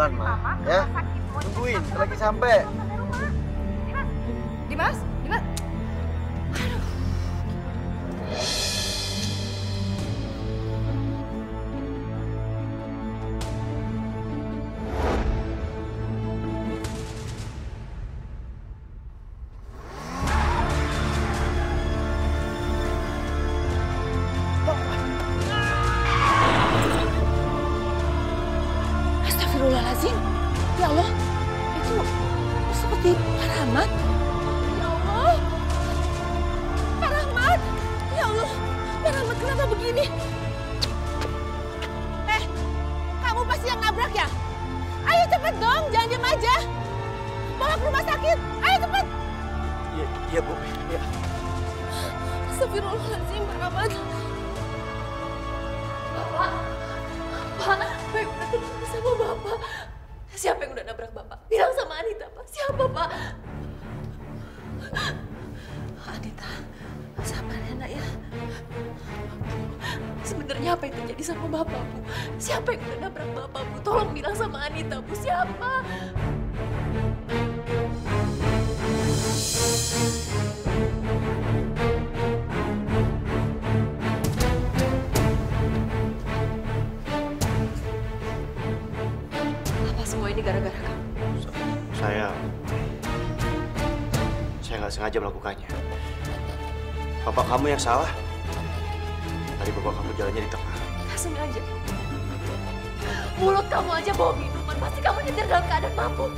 pelan-pelan, Ma. Ya, tungguin, lagi sampai. Dimas, Dimas. Astagfirullahaladzim. Ya Allah, itu seperti Pak Rahmat. Ya Allah, Pak Rahmat. Ya Allah, Pak Rahmat kenapa begini? Kamu pasti yang nabrak ya? Ayo cepet dong, jangan diem aja. Bawa ke rumah sakit, ayo cepet. Iya, Bu. Iya. Astagfirullahaladzim, Pak Rahmat. Bapak, Baik udah tinggal sama Bapak. Siapa yang udah nabrak Bapak? Bilang sama Anita, Pak. Siapa, Pak? Anita, sabar ya, Nak ya. Sebenarnya apa yang terjadi sama Bapak, Bu? Siapa yang udah nabrak Bapak, Bu? Tolong bilang sama Anita, Bu. Siapa? Apa semua ini gara-gara kamu? Saya nggak sengaja melakukannya. Bapak kamu yang salah. Tadi bapak kamu jalannya di tengah. Nggak sengaja. Mulut kamu aja bawa minuman. Pasti kamu nyetir dalam keadaan mabuk.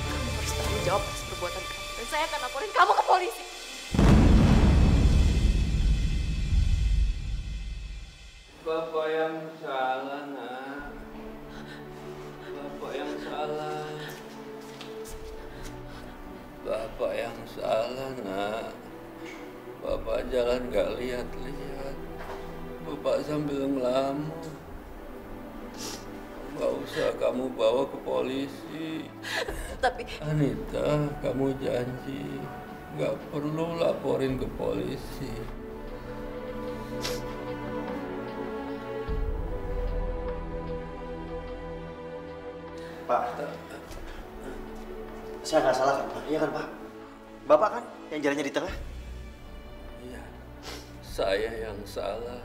Kamu harus tanggung jawab atas perbuatan kamu. Dan saya akan laporin kamu ke polisi. Bapak yang salah, Nak. Bapak yang salah. Bapak yang salah, Nak. Bapak jalan gak lihat-lihat. Bapak sambil ngelamun. Gak usah kamu bawa ke polisi. Tapi Anita, kamu janji gak perlu laporin ke polisi. Pak, saya nggak salah kan, Pak? Iya kan, Pak? Bapak kan yang jalannya di tengah? Iya, saya yang salah.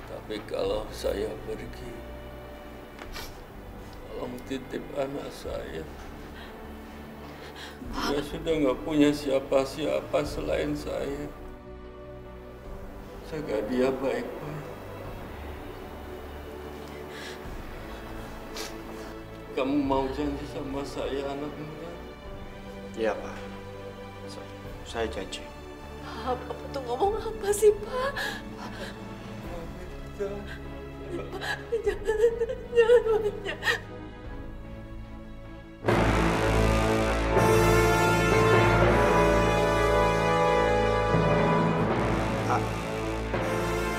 Tapi kalau saya pergi, tolong titip anak saya. Dia sudah nggak punya siapa-siapa selain saya. Jaga dia baik-baik. Kamu mau janji sama saya, anak muda? Iya, Pak. Saya janji. Bapak tuh ngomong apa sih, Pak? Jangan.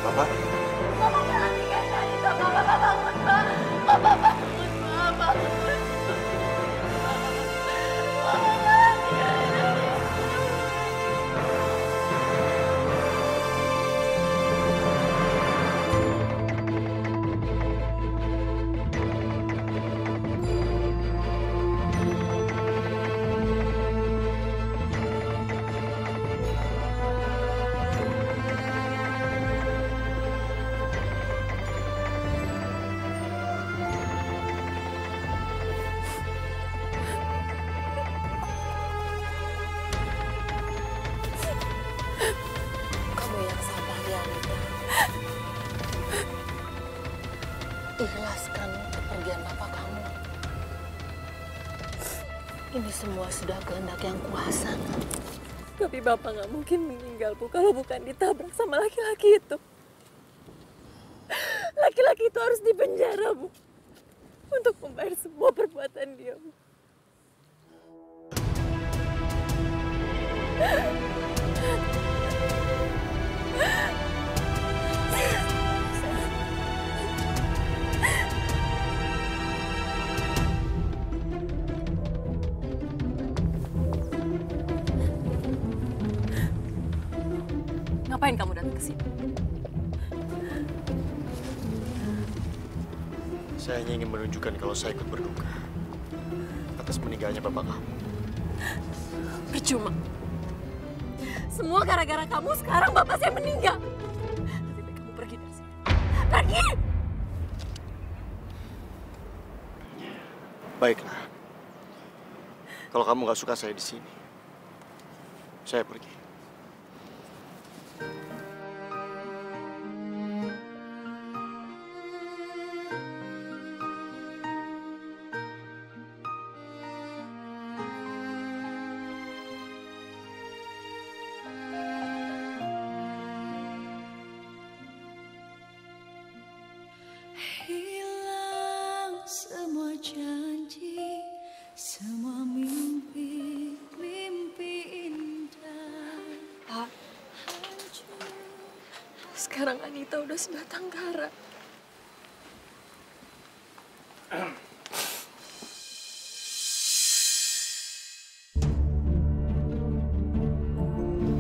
Bapak? Bapak jangan tinggalin Anita, Bapak bangun, Pak. Bapak bangun, Pak. Bangun. Kamu yang sabar ya, Anita. Ikhlaskan kepergian bapak kamu. Ini semua sudah kehendak yang kuasa. Tapi bapak nggak mungkin meninggal, Bu, kalau bukan ditabrak sama laki-laki itu. Laki-laki itu harus dipenjara, Bu, untuk membayar semua perbuatan dia, Bu. Ngapain kamu datang ke sini? Saya hanya ingin menunjukkan kalau saya ikut berduka atas meninggalnya bapak kamu. Percuma. Semua gara-gara kamu sekarang bapak saya meninggal. Lebih baik kamu pergi dari sini. Pergi! Baiklah. Kalau kamu nggak suka saya di sini, saya pergi. Hilang semua janji, semua mimpi, mimpi indah. Pak, sekarang Anita udah sebatang kara.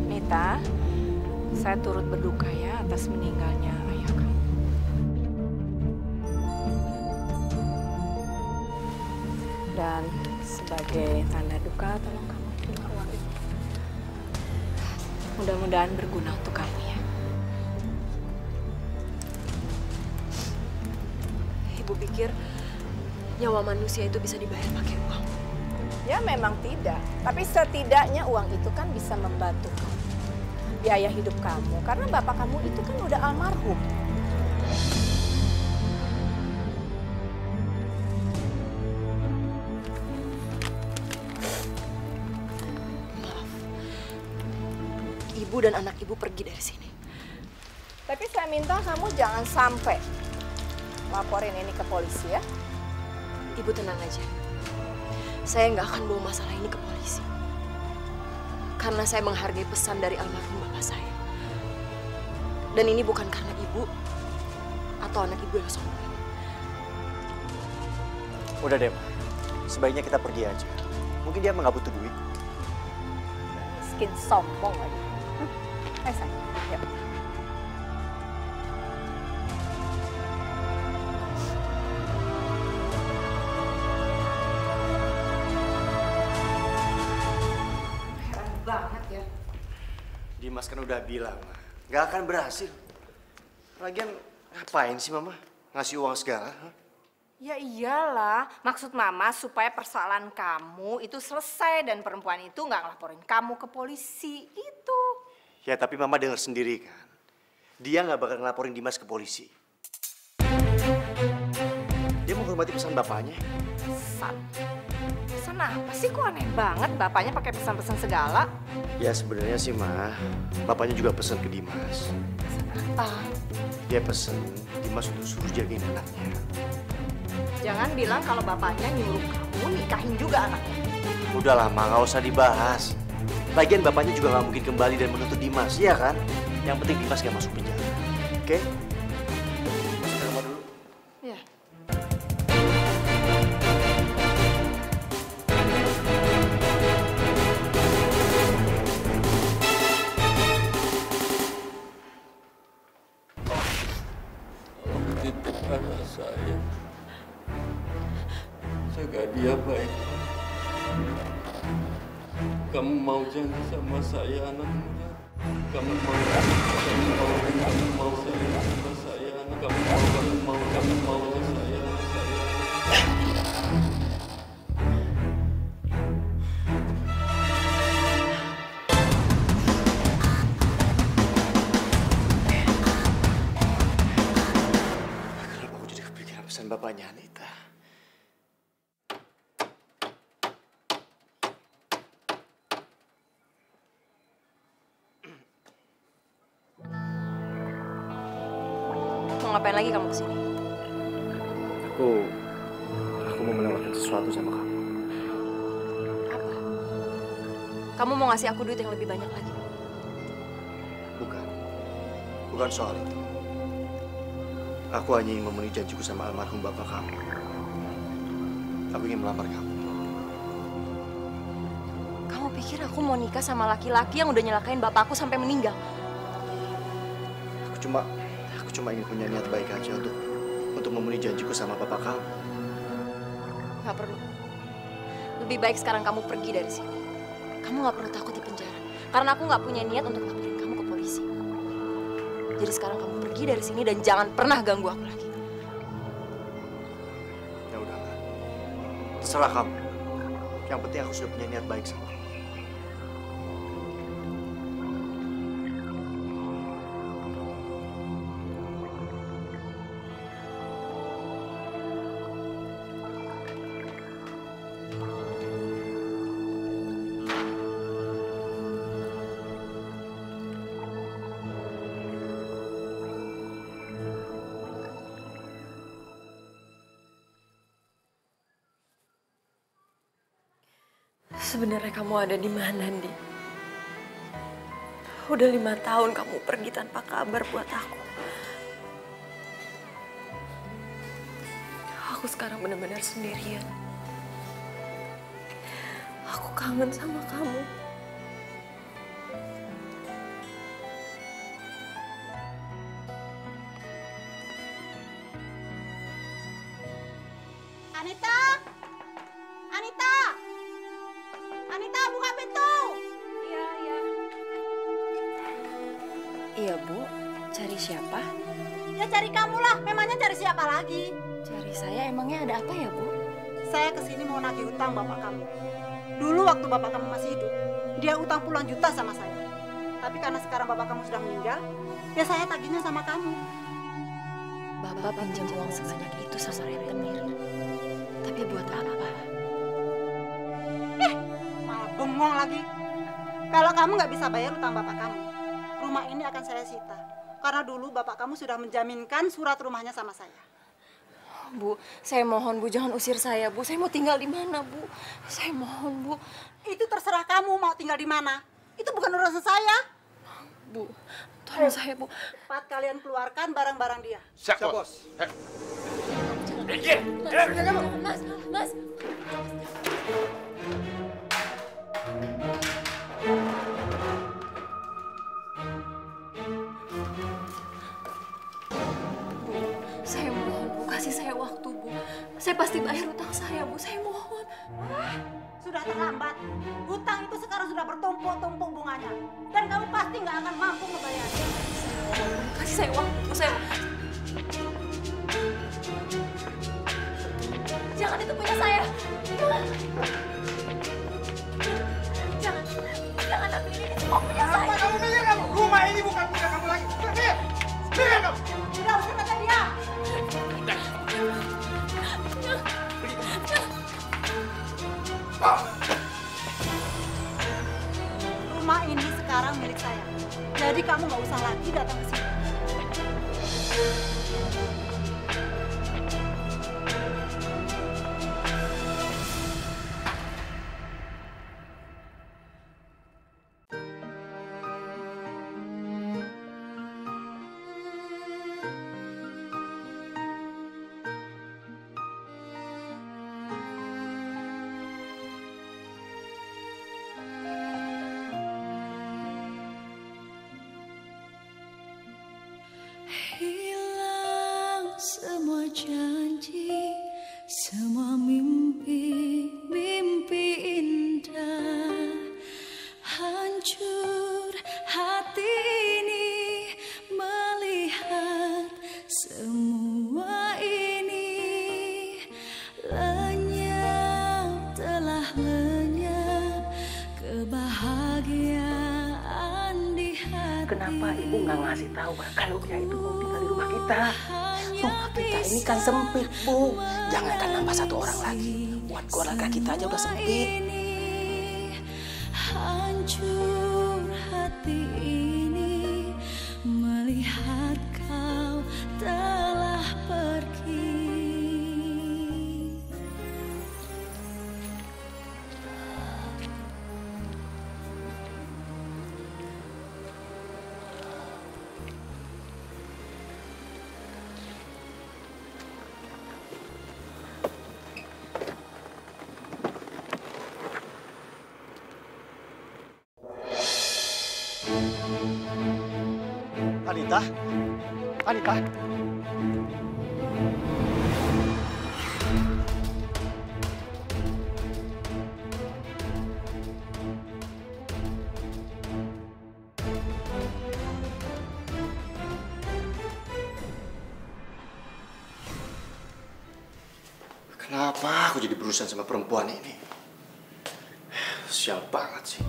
Nita, saya turut berduka ya atas meninggalnya ayah kamu. Dan sebagai tanda duka, tolong kamu terima uang ini. Mudah-mudahan berguna untuk kamu ya. Ibu pikir nyawa manusia itu bisa dibayar pakai uang. Ya memang tidak, tapi setidaknya uang itu kan bisa membantu kamu. Biaya hidup kamu, karena bapak kamu itu kan udah almarhum. Maaf. Ibu dan anak ibu pergi dari sini. Tapi saya minta kamu jangan sampai laporin ini ke polisi ya. Ibu tenang aja. Saya nggak akan bawa masalah ini ke polisi. Karena saya menghargai pesan dari almarhum bapak saya. Dan ini bukan karena ibu atau anak ibu yang sombong. Udah deh, Ma. Sebaiknya kita pergi aja. Mungkin dia emang nggak butuh duit. Miskin sombong lagi. Ayo sayang, yuk. Heran banget ya. Dimas kan udah bilang, Ma. Nggak akan berhasil. Lagian ngapain sih Mama ngasih uang segala? Hah? Ya iyalah, maksud Mama supaya persoalan kamu itu selesai dan perempuan itu nggak ngelaporin kamu ke polisi, itu. Ya tapi Mama dengar sendiri kan. Dia nggak bakal ngelaporin Dimas ke polisi. Dia menghormati pesan bapaknya. Pesan? Pesan apa sih? Kok aneh banget bapaknya pakai pesan-pesan segala? Ya sebenarnya sih Ma, bapaknya juga pesan ke Dimas. Pesan apa? Dia pesan Dimas untuk suruh jagain anaknya. Jangan bilang kalau bapaknya nyuruh kamu nikahin juga anaknya. Udah lama, nggak usah dibahas. Lagian bapaknya juga nggak mungkin kembali dan menuntut Dimas, iya kan? Yang penting Dimas nggak masuk penjara, oke? Masuk ke kamar dulu. Ya. Tolong titip anak saya. Jaga dia baik. Kamu mau janji sama saya anak muda? Kamu mau saya sama saya anak. Kamu mau saya. Kenapa aku jadi kepikiran pesan bapaknya Anita? Mau ngapain lagi kamu kesini? Aku mau menawarkan sesuatu sama kamu. Apa? Kamu mau ngasih aku duit yang lebih banyak lagi? Bukan soal itu. Aku hanya ingin memenuhi janjiku sama almarhum bapak kamu. Aku ingin melamar kamu. Kamu pikir aku mau nikah sama laki-laki yang udah nyelakain bapakku sampai meninggal? Aku cuma ingin punya niat baik aja untuk untuk memenuhi janjiku sama bapak kamu. Nggak perlu. Lebih baik sekarang kamu pergi dari sini. Kamu nggak perlu takut di penjara. Karena aku nggak punya niat untuk laporin kamu ke polisi. Jadi sekarang kamu pergi dari sini dan jangan pernah ganggu aku lagi. Ya udah, terserah kamu. Yang penting aku sudah punya niat baik sama kamu. Sebenarnya kamu ada di mana, Ndi? Udah 5 tahun kamu pergi tanpa kabar buat aku. Aku sekarang benar-benar sendirian. Aku kangen sama kamu. Anita! Anita! Anita, buka pintu! Iya, iya. Iya, Bu. Cari siapa? Ya cari kamu lah, memangnya cari siapa lagi? Cari saya, emangnya ada apa ya, Bu? Saya kesini mau nagih utang bapak kamu. Dulu waktu bapak kamu masih hidup, dia utang puluhan juta sama saya. Tapi karena sekarang bapak kamu sudah meninggal, ya saya tagihnya sama kamu. Bapak pinjam uang sebanyak itu sama rentenir. Tapi buat apa? Malah bengong lagi. Kalau kamu nggak bisa bayar utang bapak kamu, rumah ini akan saya sita. Karena dulu bapak kamu sudah menjaminkan surat rumahnya sama saya. Bu, saya mohon, Bu, jangan usir saya, Bu. Saya mau tinggal di mana, Bu? Saya mohon, Bu. Itu terserah kamu mau tinggal di mana. Itu bukan urusan saya. Bu, tolong saya, Bu. Cepat kalian keluarkan barang-barang dia. Siap, Bos. Mas. Saya mohon, Bu, kasih saya waktu, Bu. Saya pasti bayar utang saya, Bu. Saya mohon. Sudah terlambat. Hutang itu sekarang sudah bertumpuk-tumpuk bunganya. Dan kamu pasti nggak akan mampu membayarnya. Kasih saya waktu, Bu. Jangan, itu punya saya. Jangan ambil ini, semua punya saya. Apa kamu mikir kamu? Rumah ini bukan punya kamu lagi. Mikir kamu. Tidak usah kata dia. Rumah ini sekarang milik saya. Jadi kamu nggak usah lagi datang ke sini. Hilang semua janji, semua mimpi indah. Hancur hati ini melihat semua ini. Lenyap, telah lenyap kebahagiaan di hati. Kenapa ibu nggak ngasih tahu kalau dia itu mau tinggal di rumah kita? Rumah kita ini kan sempit, Bu. Jangankan nambah satu orang lagi. Buat keluarga kita aja udah sempit. Hancur hati ini melihat kau telah pergi. Anita? Kenapa aku jadi berurusan sama perempuan ini? Sial banget sih.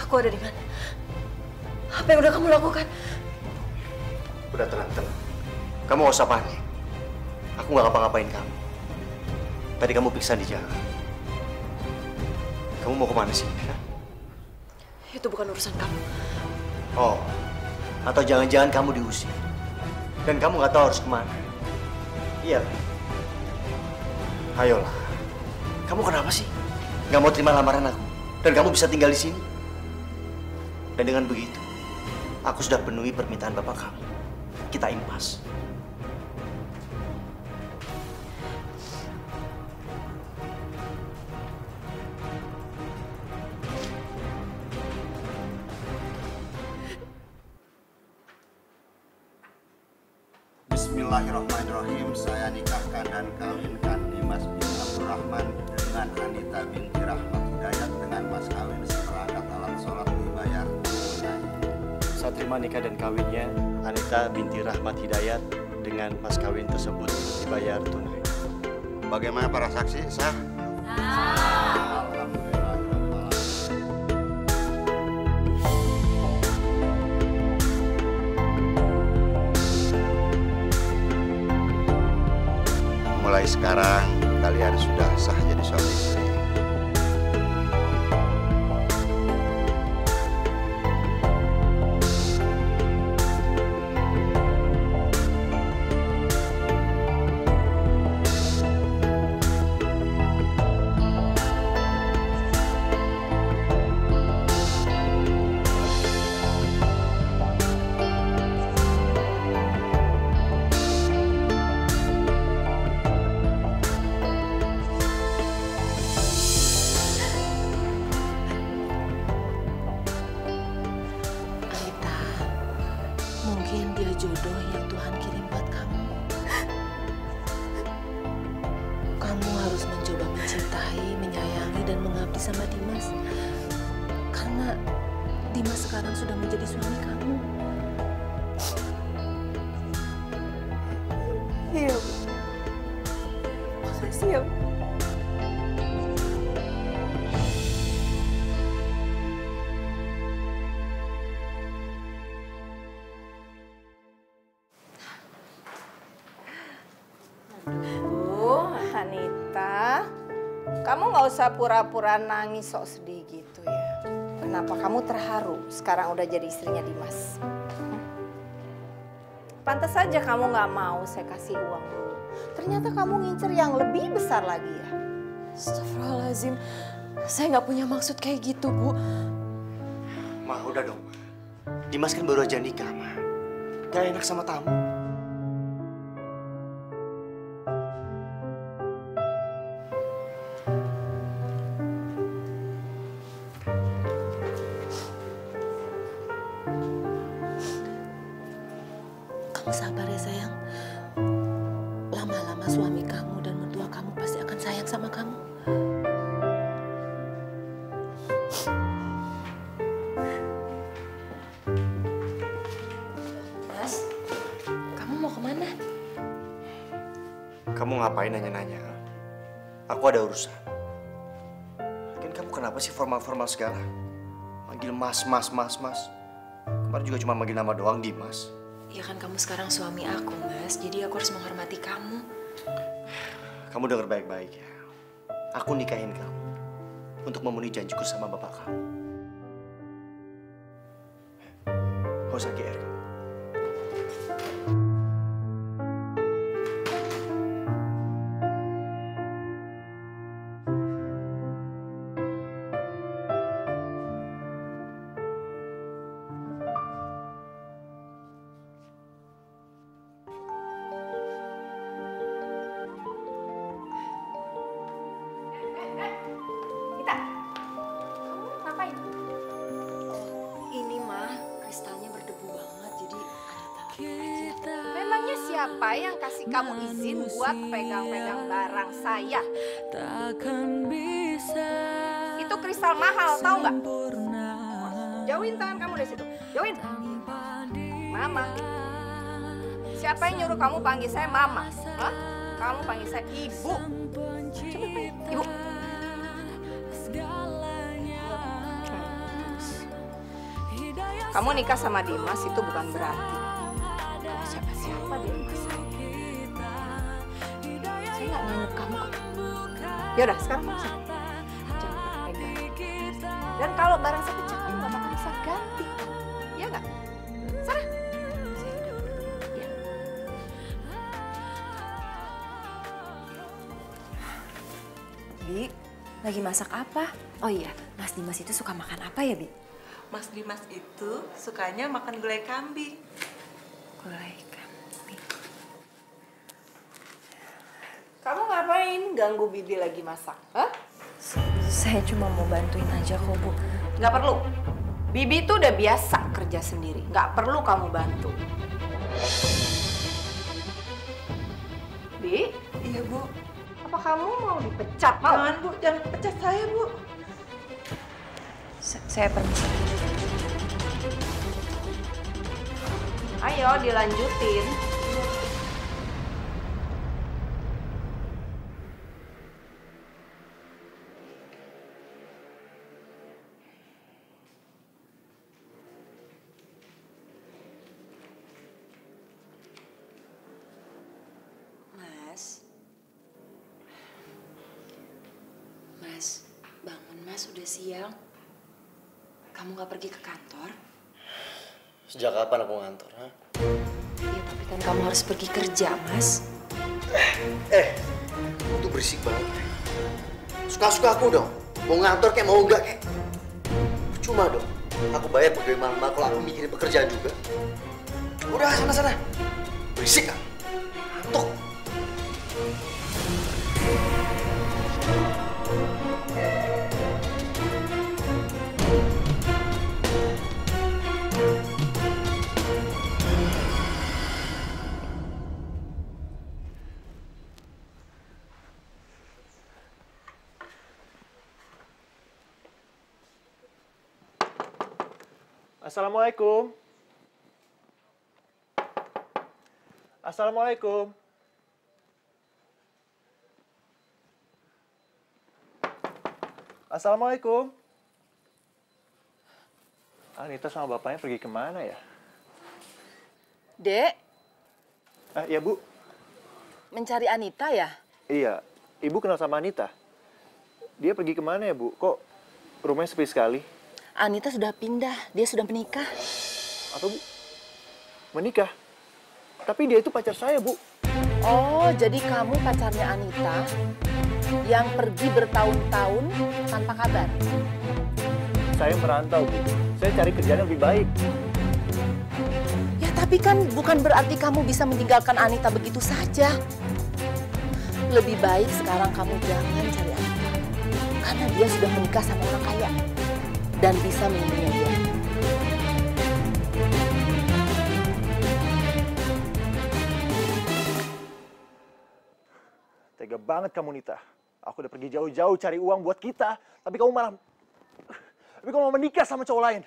Aku ada di mana? Apa yang udah kamu lakukan? Udah tenang. Kamu gak usah panik. Aku gak ngapa-ngapain kamu. Tadi kamu pingsan di jalan. Kamu mau kemana sih? Hah? Itu bukan urusan kamu. Oh, atau jangan-jangan kamu diusir. Dan kamu gak tahu harus kemana. Iya. Ayolah. Kamu kenapa sih? Gak mau terima lamaran aku? Dan kamu bisa tinggal di sini? Dan dengan begitu, aku sudah penuhi permintaan bapak kamu. Kita impas. Bismillahirrahmanirrahim. Saya nikahkan dan kawinkan Dimas bin Abdurrahman dengan Anita binti Rahmat Hidayat dengan mas kawin seperangkat alat sholat dibayar tunai. Saya terima nikah dan kawinnya Anita binti Rahmat Hidayat dengan mas kawin tersebut dibayar tunai. Bagaimana para saksi? Sah? Alhamdulillah. Mulai sekarang kalian sudah sah jadi suami istri. Mungkin dia jodoh yang Tuhan kirim buat kamu. Kamu harus mencoba mencintai, menyayangi, dan mengabdi sama Dimas. Karena Dimas sekarang sudah menjadi suami kamu. Iya, Bu. Makasih ya, Bu. Anita, kamu nggak usah pura-pura nangis sok sedih gitu ya. Kenapa kamu terharu sekarang udah jadi istrinya Dimas? Pantas saja kamu nggak mau saya kasih uang dulu. Ternyata kamu ngincer yang lebih besar lagi ya. Astagfirullahaladzim, saya nggak punya maksud kayak gitu, Bu. Ma, udah dong. Dimas kan baru aja nikah, Ma. Gak enak sama tamu. Kamu sabar ya sayang. Lama-lama suami kamu dan mertua kamu pasti akan sayang sama kamu. Mas, kamu mau kemana? Kamu ngapain nanya-nanya? Aku ada urusan. Kan kamu kenapa sih formal-formal segala? Manggil mas. Kemarin juga cuma manggil nama doang, Dimas. Ya kan kamu sekarang suami aku, Mas. Jadi aku harus menghormati kamu. Kamu denger baik-baik ya. Aku nikahin kamu untuk memenuhi janjiku sama bapak kamu. Gak usah GR kamu. siapa yang kasih kamu izin buat pegang-pegang barang saya? Takkan bisa. Itu kristal mahal, tahu nggak? Jauhin tangan kamu dari situ. Jauhin. Mama. Siapa yang nyuruh kamu panggil saya Mama? Hah? Kamu panggil saya Ibu. Coba panggil Ibu. Kamu nikah sama Dimas itu bukan berarti kamu siapa-siapa di rumah saya. Saya nggak nganggep kamu kok. Yaudah, sekarang kamu sana. Jangan pegang. Dan kalau barang saya pecah, kamu nggak bakal bisa ganti. Iya nggak? Sana. Saya udah pergi. Ya. Bi, lagi masak apa? Oh iya, Mas Dimas itu suka makan apa ya, Bi? Mas Dimas itu sukanya makan gulai kambing. Gulai kambing. Kamu ngapain ganggu Bibi lagi masak? Hah? Saya cuma mau bantuin aja kok, Bu. Nggak perlu. Bibi tuh udah biasa kerja sendiri. Nggak perlu kamu bantu. Bi? Iya, Bu. Apa kamu mau dipecat? Mau? Jangan, Bu. Jangan pecat saya, Bu. Saya permisi. Ayo dilanjutin. Mas, bangun Mas, udah siang. Kamu gak pergi ke kantor? Sejak kapan aku ngantor, ha? Ya, tapi kan kamu harus pergi kerja, Mas. Itu berisik banget. Suka-suka aku dong. Mau ngantor kayak mau enggak kayak. Cuma dong. Aku bayar pegawai malam kalau aku mikirin pekerjaan juga. Udah, sana-sana. Berisik kan? Ngantuk. Assalamualaikum. Assalamualaikum. Assalamualaikum. Anita sama bapaknya pergi kemana ya? Dek, Ya, Bu. mencari Anita ya? Iya, Ibu kenal sama Anita? Dia pergi kemana ya, Bu? Kok rumahnya sepi sekali? Anita sudah pindah, dia sudah menikah. Apa, Bu? Menikah? Tapi dia itu pacar saya, Bu. Oh, jadi kamu pacarnya Anita yang pergi bertahun-tahun tanpa kabar? Saya merantau, Bu. Saya cari kerjaan yang lebih baik. Ya, tapi kan bukan berarti kamu bisa meninggalkan Anita begitu saja. Lebih baik sekarang kamu jangan cari Anita. Karena dia sudah menikah sama orang kaya. Dan bisa melindungi dia. Tega banget kamu, Nita. Aku udah pergi jauh-jauh cari uang buat kita. Tapi kamu malah menikah sama cowok lain.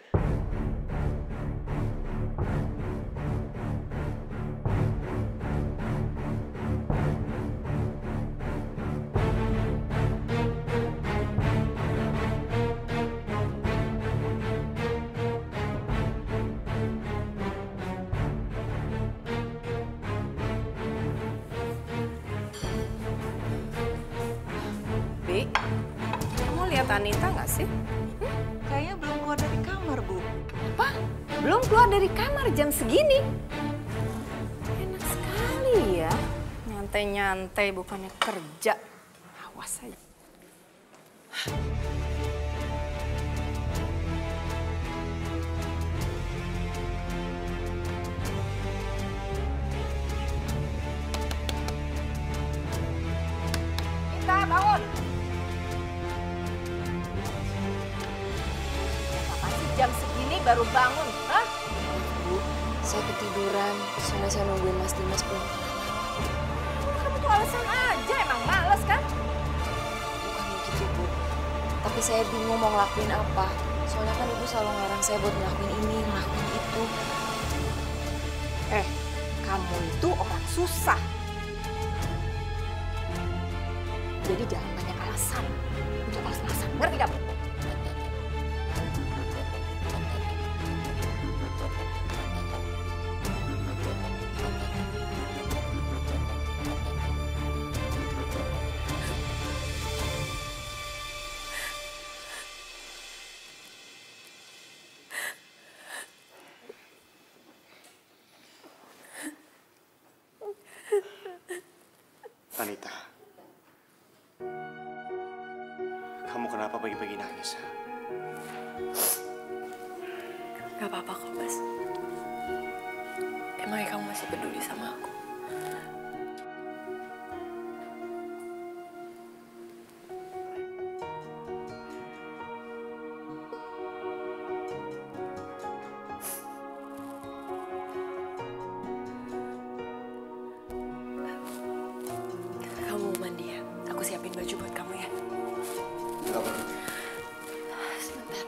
Bi, kamu lihat Anita nggak sih? Kayaknya belum keluar dari kamar, Bu. Apa? Belum keluar dari kamar jam segini? Enak sekali ya. Nyantai-nyantai bukannya kerja. Awas aja. Kita bangun. Kenapa sih jam segini baru bangun? Hah? Bu, saya ketiduran. Soalnya saya nungguin Mas Dimas pulang. alasan aja, emang males kan? Bukan begitu, Bu. Tapi saya bingung mau ngelakuin apa. Soalnya kan Ibu selalu ngelarang saya buat ngelakuin ini, ngelakuin itu. Kamu itu orang susah. Jadi jangan banyak alasan untuk malas-malasan, ngerti kamu? Anita, kamu kenapa pagi-pagi nangis? Gak apa-apa kok, Mas. Emangnya kamu masih peduli sama aku? Kamu mandi ya? Aku siapin baju buat kamu ya. Gak apa-apa. Sebentar.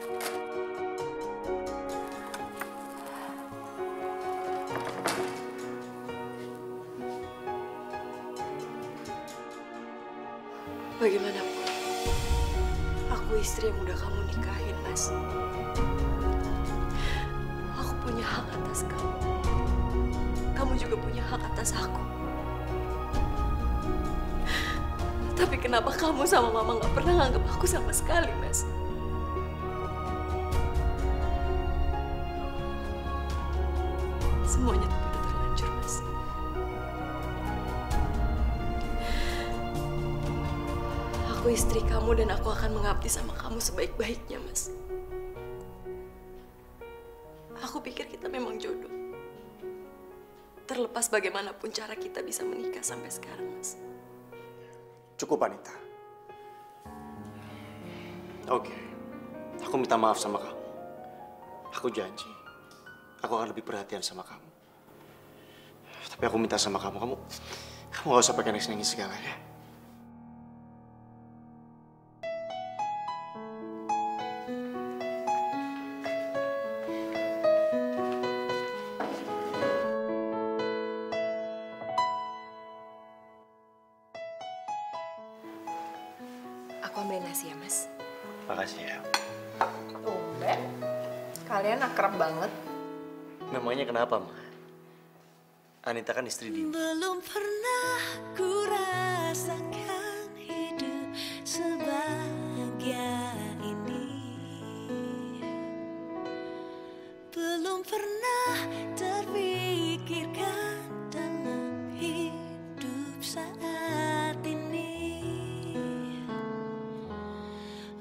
Bagaimanapun, aku istri yang udah kamu nikahin, Mas. Aku punya hak atas kamu. Kamu juga punya hak atas aku. Tapi kenapa kamu sama Mama nggak pernah nganggap aku sama sekali, Mas? Semuanya tapi udah terlanjur, Mas. Aku istri kamu dan aku akan mengabdi sama kamu sebaik-baiknya, Mas. Aku pikir kita memang jodoh. Terlepas bagaimanapun cara kita bisa menikah sampai sekarang, Mas. Cukup, Anita. Oke, aku minta maaf sama kamu. Aku janji, aku akan lebih perhatian sama kamu. Tapi aku minta sama kamu gak usah pakai nangis-nangis segala ya. Aku ambilin nasi ya, Mas. Makasih ya. Tumben, kalian akrab banget. Memangnya kenapa, Ma? Anita kan istri Dini. Belum pernah ku rasakan hidup sebahagia ini. Belum pernah terpikirkan dalam hidup saat ini.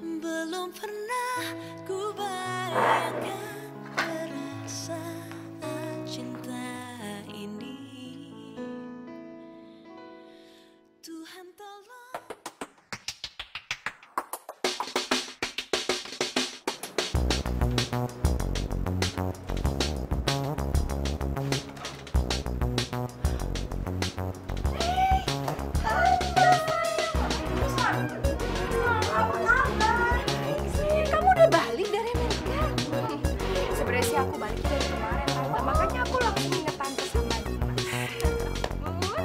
Belum pernah ku bayangkan perasaan cinta ini. Tuhan tolong. Kamu udah balik dari Amerika? Sebenarnya sih aku balik dari kemarin, Tante. Makanya aku langsung inget Tante sama Dimas.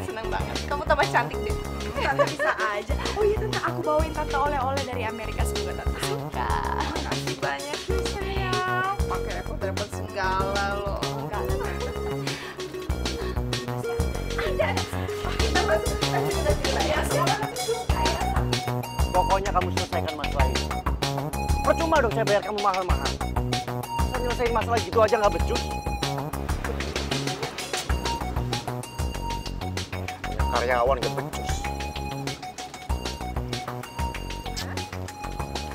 Seneng banget. Kamu tambah cantik deh. Tante bisa aja. Oh iya, Tante, aku bawain Tante oleh-oleh dari Amerika. Semoga Tante suka. Makasih banyak ya, sayang. Pakai repot-repot segala loh. Ada. Kita masih cerita ya. Pokoknya kamu selesaikan masalah ini. Percuma dong saya bayar kamu mahal-mahal. Saya nyelesain masalah gitu aja nggak becus. Yang karyawan nggak becus.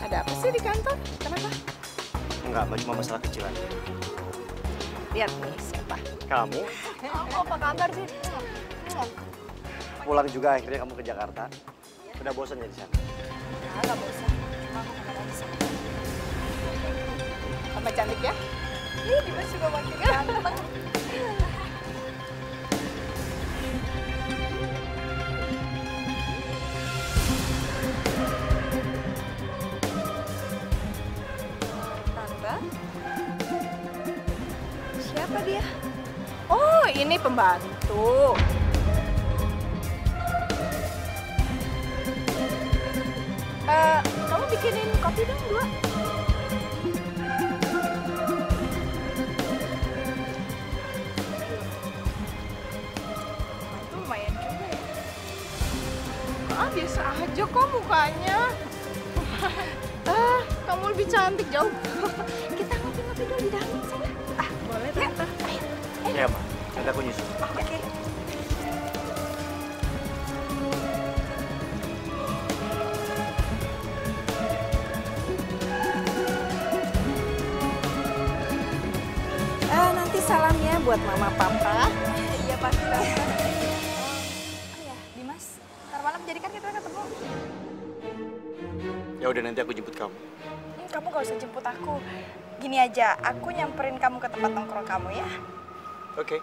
Ada apa sih di kantor? Kenapa? Enggak, cuma masalah kecilan. Lihat nih siapa. Kamu Apa kabar sih? pulang juga akhirnya kamu ke Jakarta. Udah bosan ya di sana? Nggak bosan. Cuma aku kangen aja sama kamu. Tambah cantik ya? Ih, Dimas juga makin ganteng. ini pembantu. Kamu bikinin kopi dong 2. Itu lumayan juga ya. Biasa aja kok mukanya. Kamu lebih cantik jauh. Kita ngopi-ngopi dulu di dalam sana. Boleh tante. Ayo. Iya, Ma. Nanti aku nyusul. Oke. Nanti salamnya buat mama papa. Iya pasti. Oh ya, Dimas. Ntar malam jadikan kita ketemu. Ya udah, nanti aku jemput kamu. Kamu gak usah jemput aku. Gini aja, aku nyamperin kamu ke tempat nongkrong kamu ya. Oke.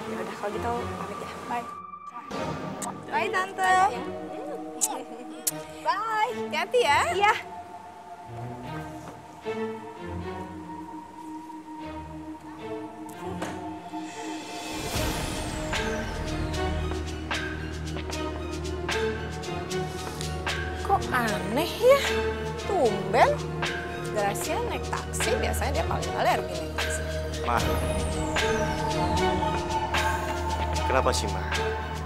Ya udah kalau gitu pamit ya. Bye. Bye tante. Bye. Hati-hati ya. Iya. Kok aneh ya? Tumben. Gracia naik taksi, biasanya dia paling alergi naik taksi. Ma. Kenapa sih, Ma?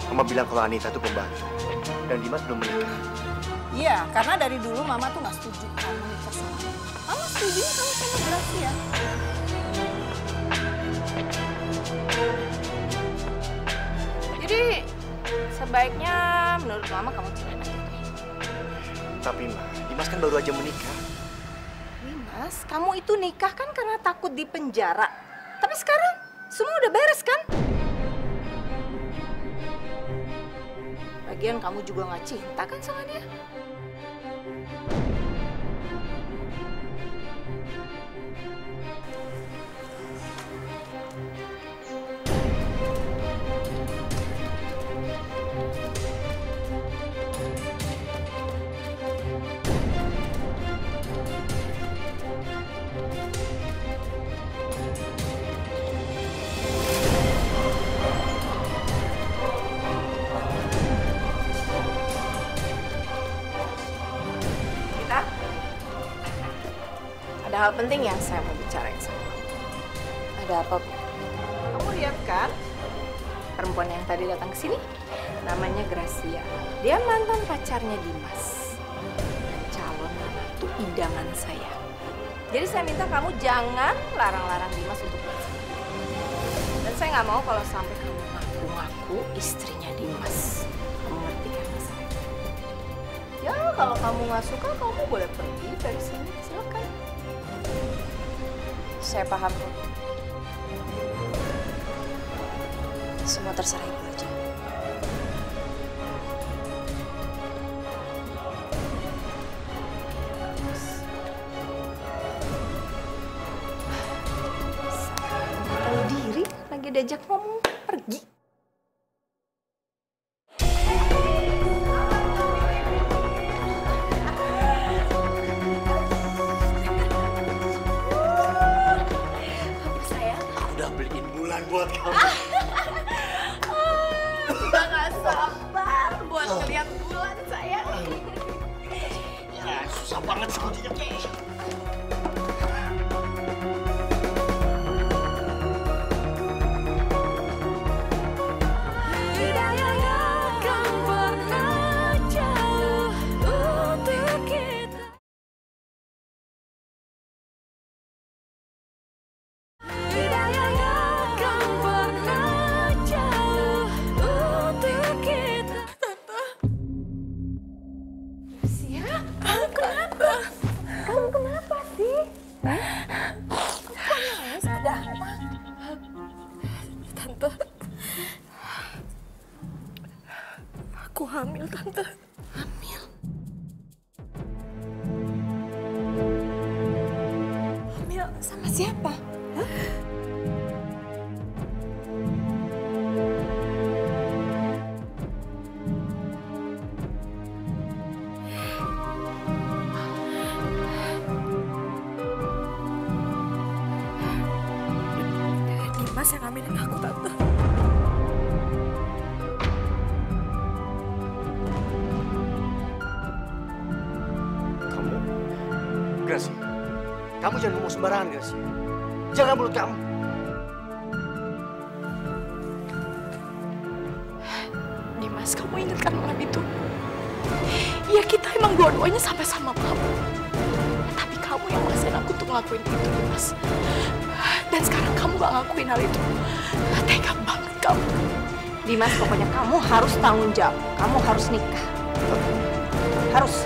Mama bilang kalau Anita tuh pembantu. Dan Dimas belum menikah. Iya, karena dari dulu Mama tuh nggak setuju kamu nikah sama dia. Mama setuju kamu sama Gracia. Jadi, sebaiknya menurut Mama kamu cerai aja deh. Tapi, Ma, Dimas kan baru aja menikah. Dimas, kamu itu nikah kan karena takut di penjara. Tapi sekarang semua udah beres kan? Lagian kamu juga nggak cinta kan sama dia? Ada hal penting yang saya mau bicarain sama kamu. Ada apa, Bu? Kamu lihat kan? Perempuan yang tadi datang ke sini namanya Gracia. Dia mantan pacarnya Dimas. Calon menantu idaman saya. Jadi saya minta kamu jangan larang-larang Dimas untuk bersama. Dan saya nggak mau kalau sampai kamu ngaku-ngaku istrinya Dimas. Kamu ngerti kan masalahnya? Ya, kalau kamu nggak suka, kamu boleh pergi dari sini. Silakan. Saya paham kok. Semua terserah Ibu aja. Tahu diri lagi diajak ngomong pergi. Buat kamu. Udah gak sabar buat ngeliat bulan sayang. Ya, susah banget sih kuncinya. Aku hamil, Tante. Hamil? Hamil sama siapa? Hah? Dimas yang ngambilin aku, Tante. Kamu, Gracia, kamu jangan ngomong sembarangan, Gracia. Jaga mulut kamu. Dimas, kamu ingat kan malam itu? Ya kita emang dua-duanya sama-sama mabuk. Tapi kamu yang maksain aku untuk ngelakuin itu, Dimas. Dan sekarang kamu gak ngakuin hal itu. Tega banget kamu. Dimas, pokoknya kamu harus tanggung jawab. Kamu harus nikah. Harus.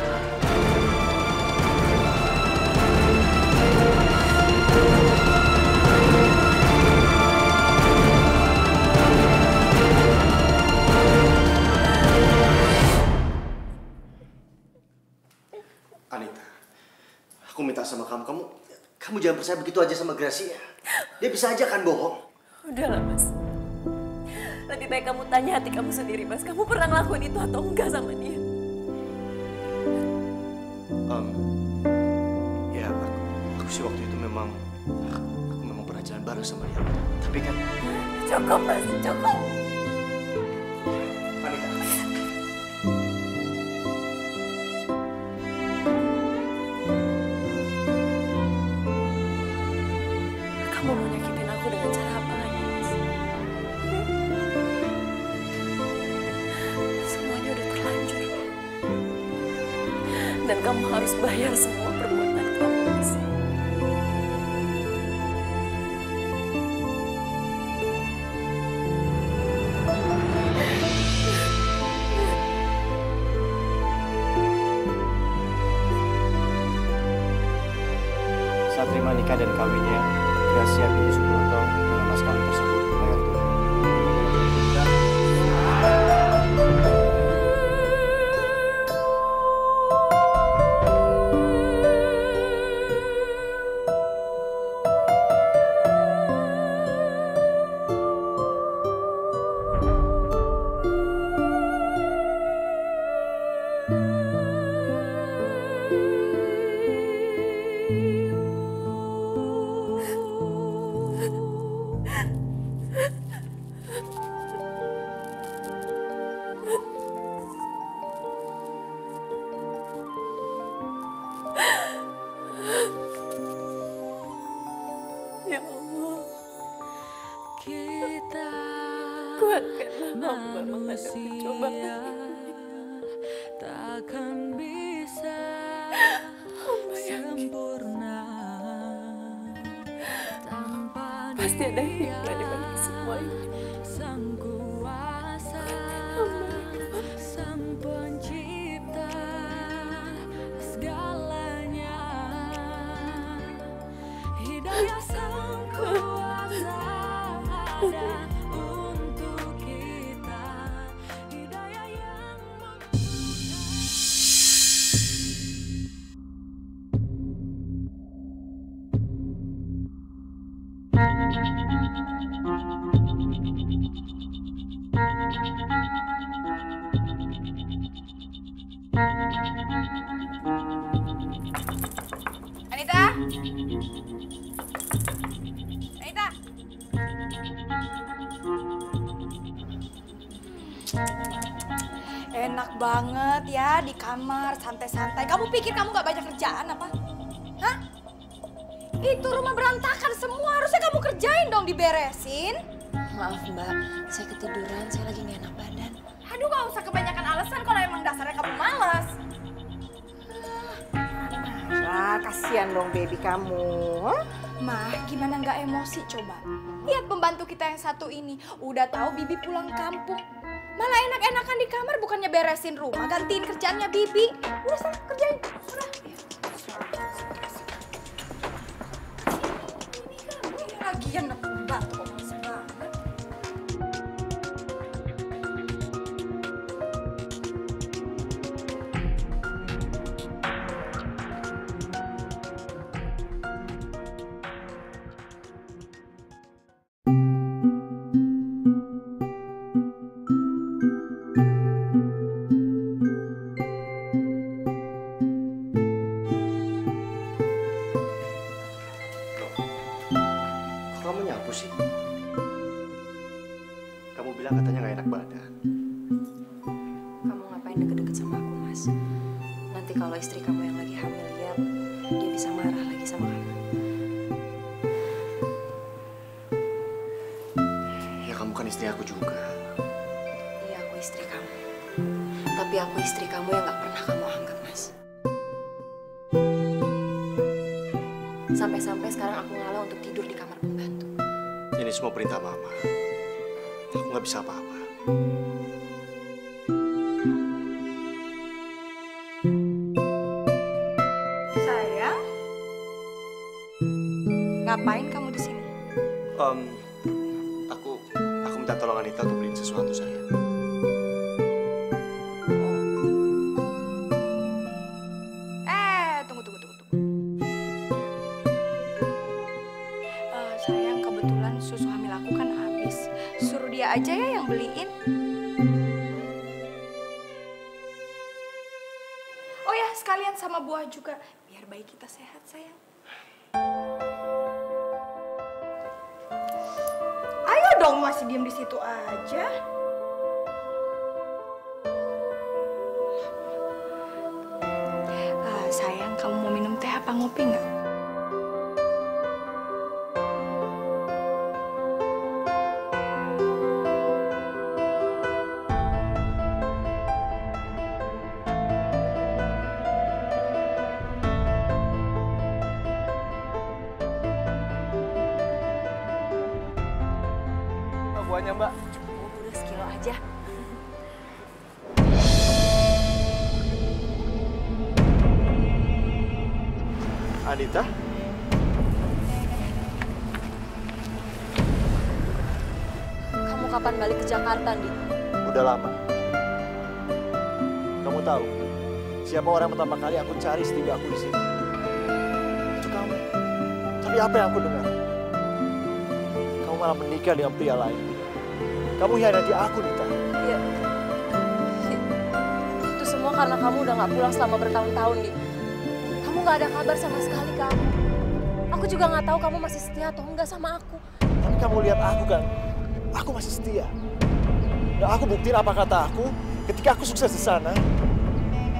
Anita, aku minta sama kamu jangan percaya begitu aja sama Gracia. Dia bisa aja kan bohong. Udahlah, Mas. Lebih baik kamu tanya hati kamu sendiri, Mas. Kamu pernah ngelakuin itu atau enggak sama dia? Ya, aku sih waktu itu memang pernah jalan bareng sama dia. Tapi kan... Cukup, Mas. Cukup. Anita. Kamu mau nyakitin aku dengan cara apa lagi, Mas? Semuanya udah terlanjur. Dan kamu harus bayar semua perbuatan kamu, Mas. Saat terima nikah dan kawinnya, Gracia binti Suprapto dengan mas kawin tersebut bayar tunai. Ya Allah, kuatkanlah hamba menghadapi cobaan takkan bisa sempurna tanpa pasti ada hikmah di balik semua ini. Sang kuasa, sang pencipta segalanya, hidayah sang kuasa ada untuk kita, hidayah yang Anita! Anita! Enak banget ya di kamar, santai-santai. Kamu pikir kamu gak banyak kerjaan apa? Hah? Itu rumah berantakan semua, harusnya kamu kerjain dong, diberesin. Maaf, Mbak. Saya ketiduran, saya lagi gak enak badan. Aduh, gak usah kebanyakan alasan kalau emang dasarnya kamu malas. Wah, kasihan dong baby kamu. Mah, gimana nggak emosi coba? Lihat pembantu kita yang satu ini, udah tahu Bibi pulang kampung. Malah enak-enakan di kamar, bukannya beresin rumah, gantiin kerjaannya Bibi. Udah sana, kerjain. Udah. Ini lagian pembantu kok males banget. nanti kalau istri kamu yang lagi hamil lihat, dia bisa marah lagi sama kamu. Ya kamu kan istri aku juga. Iya, aku istri kamu. Tapi aku istri kamu yang gak pernah kamu anggap, Mas. Sampai-sampai sekarang aku ngalah untuk tidur di kamar pembantu. Ini semua perintah Mama. Aku nggak bisa apa-apa. Sayang, ngapain kamu di sini? Aku minta tolong Anita untuk beliin sesuatu saya. Tunggu. Sayang, kebetulan susu hamil aku kan habis. Suruh dia aja ya yang beliin. Oh ya, sekalian sama buah juga. Biar bayi kita sehat, sayang. Ayo dong, masih diem di situ aja. Sayang, kamu mau minum teh apa ngopi nggak? Buahnya, Mbak. Udah sekilo aja. Anita? Kamu kapan balik ke Jakarta, Di? Udah lama. Kamu tahu siapa orang pertama kali aku cari setiap aku di sini? Itu kamu. Tapi apa yang aku dengar? Kamu malah menikah dengan pria lain. Kamu hianati aku, Nita. Iya. Itu semua karena kamu udah gak pulang selama bertahun-tahun, Di. Kamu gak ada kabar sama sekali ke aku. Aku juga gak tahu kamu masih setia atau enggak sama aku. Tapi kamu lihat aku kan, aku masih setia. Dan aku buktiin apa kata aku ketika aku sukses di sana.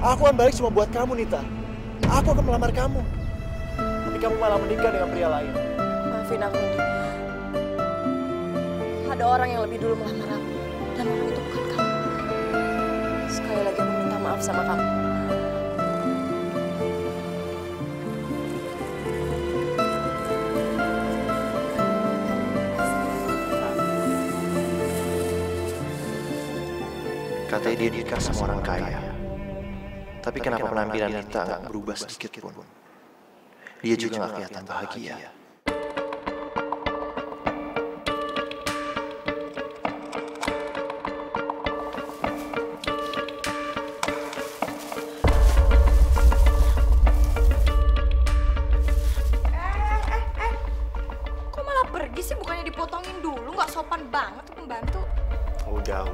Aku akan balik cuma buat kamu, Nita. Aku akan melamar kamu. Tapi kamu malah menikah dengan pria lain. Maafin aku, Di. Ada orang yang lebih dulu melamar aku. Dan orang itu bukan kamu. Sekali lagi aku minta maaf sama kamu. Katanya dia nikah sama orang kaya. Tapi kenapa penampilan Nita nggak berubah sedikit pun? Dia juga nggak kelihatan bahagia. Kok malah pergi sih? Bukannya dipotongin dulu? Nggak sopan banget tuh pembantu. Udah.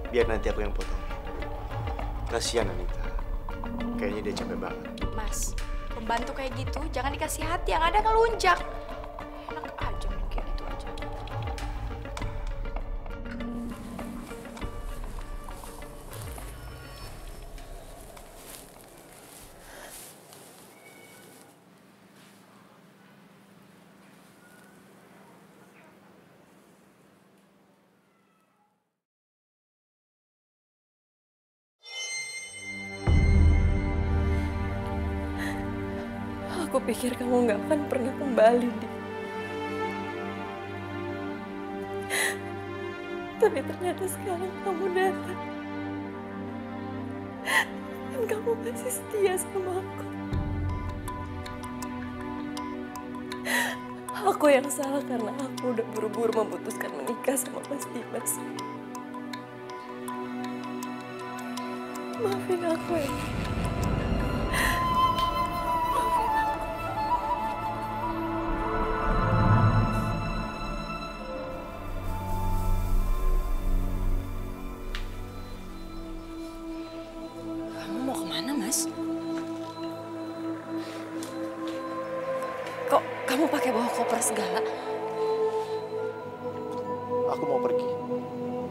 Biar nanti aku yang potong. Kasihan Anita. Kayaknya dia capek banget. Mas, pembantu kayak gitu jangan dikasih hati, yang ada ngelunjak. Enak aja main kayak gitu aja. Aku pikir kamu nggak akan pernah kembali, Di. Tapi ternyata sekarang kamu datang. Dan kamu masih setia sama aku. Aku yang salah karena aku udah buru-buru memutuskan menikah sama Mas Dimas. Maafin aku ya. Kok kamu pakai bawa koper segala? Aku mau pergi.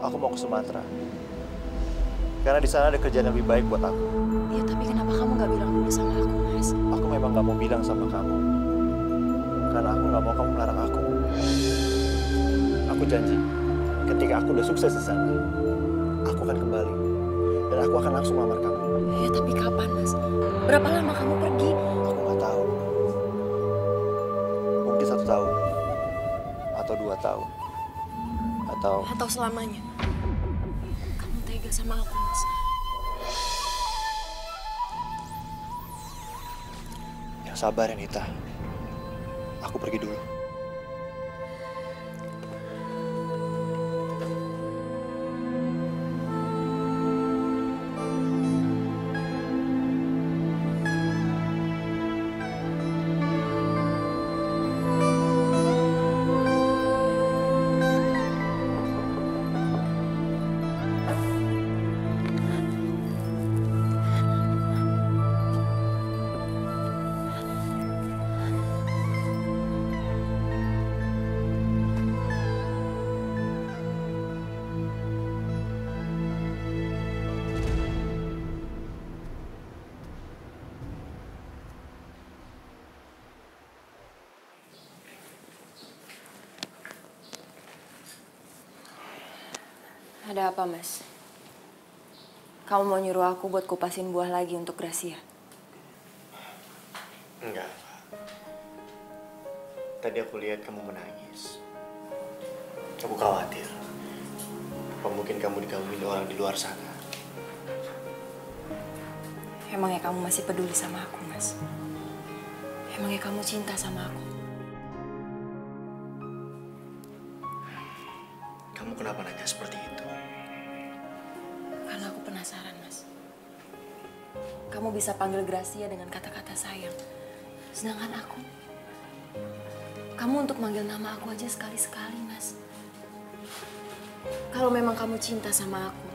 Aku mau ke Sumatera. Karena di sana ada kerjaan yang lebih baik buat aku. Ya, tapi kenapa kamu nggak bilang dulu sama aku, Mas? Aku memang nggak mau bilang sama kamu. Karena aku nggak mau kamu melarang aku. Aku janji, ketika aku udah sukses di sana, aku akan kembali. Dan aku akan langsung melamar kamu. Ya, tapi kapan, Mas? Berapa lama kamu pergi? Aku nggak tahu. Mungkin 1 tahun. Atau 2 tahun. Atau selamanya. Kamu tega sama aku, Mas. Yang sabar ya, Nita. Aku pergi dulu. Ada apa, Mas? Kamu mau nyuruh aku buat kupasin buah lagi untuk Gracia? Enggak. Tadi aku lihat kamu menangis. Aku khawatir. Apa mungkin kamu digangguin orang di luar sana? Emangnya kamu masih peduli sama aku, Mas? Emangnya kamu cinta sama aku? Kamu kenapa nanya seperti itu? Karena aku penasaran, Mas. Kamu bisa panggil Gracia dengan kata-kata sayang. Sedangkan aku, kamu untuk manggil nama aku aja sekali-sekali, Mas. Kalau memang kamu cinta sama aku,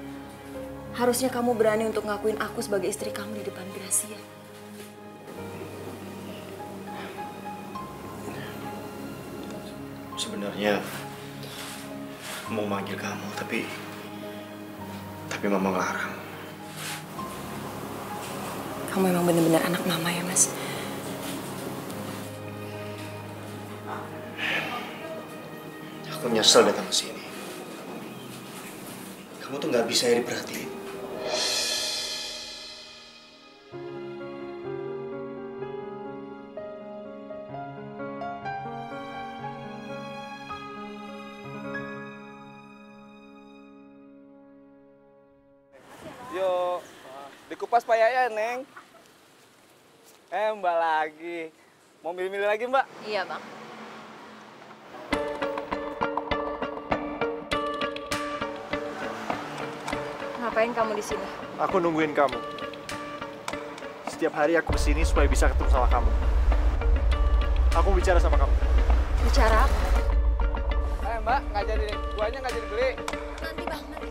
harusnya kamu berani untuk ngakuin aku sebagai istri kamu di depan Gracia. Sebenarnya mau manggil kamu, tapi mama ngelarang. Kamu memang benar-benar anak mama ya, Mas? Aku nyesel datang ke sini. Kamu tuh nggak bisa ya diperhatiin. Yo, dikupas Pak Yaya, Neng. Mbak lagi. Mau milih-milih lagi, Mbak? Iya, Bang. Ngapain kamu di sini? Aku nungguin kamu. Setiap hari aku kesini supaya bisa ketemu sama kamu. Aku mau bicara sama kamu. Bicara apa? Mbak, nggak jadi, buahnya nggak jadi beli. Nanti, Bang, nanti.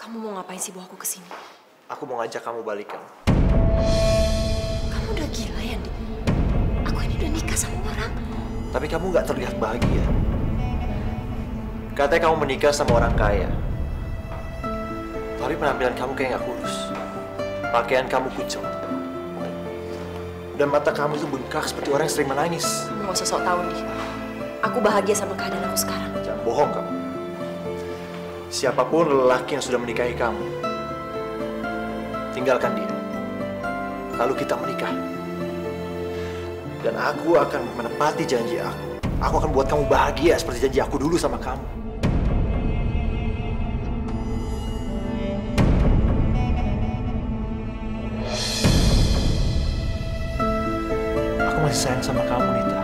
Kamu mau ngapain sih bawa aku ke sini? Aku mau ngajak kamu balikan. Kamu udah gila ya, Dik? Aku ini udah nikah sama orang. Tapi kamu nggak terlihat bahagia. Katanya kamu menikah sama orang kaya. Tapi penampilan kamu kayak nggak kurus. Pakaian kamu kucel. Dan mata kamu itu bengkak seperti orang yang sering menangis. Kamu nggak usah sok tahu, Dik. Aku bahagia sama keadaan aku sekarang. Jangan bohong kamu. Siapapun lelaki yang sudah menikahi kamu, tinggalkan dia. Lalu kita menikah. Dan aku akan menepati janji aku. Aku akan buat kamu bahagia seperti janji aku dulu sama kamu. masih sayang sama kamu, Nita.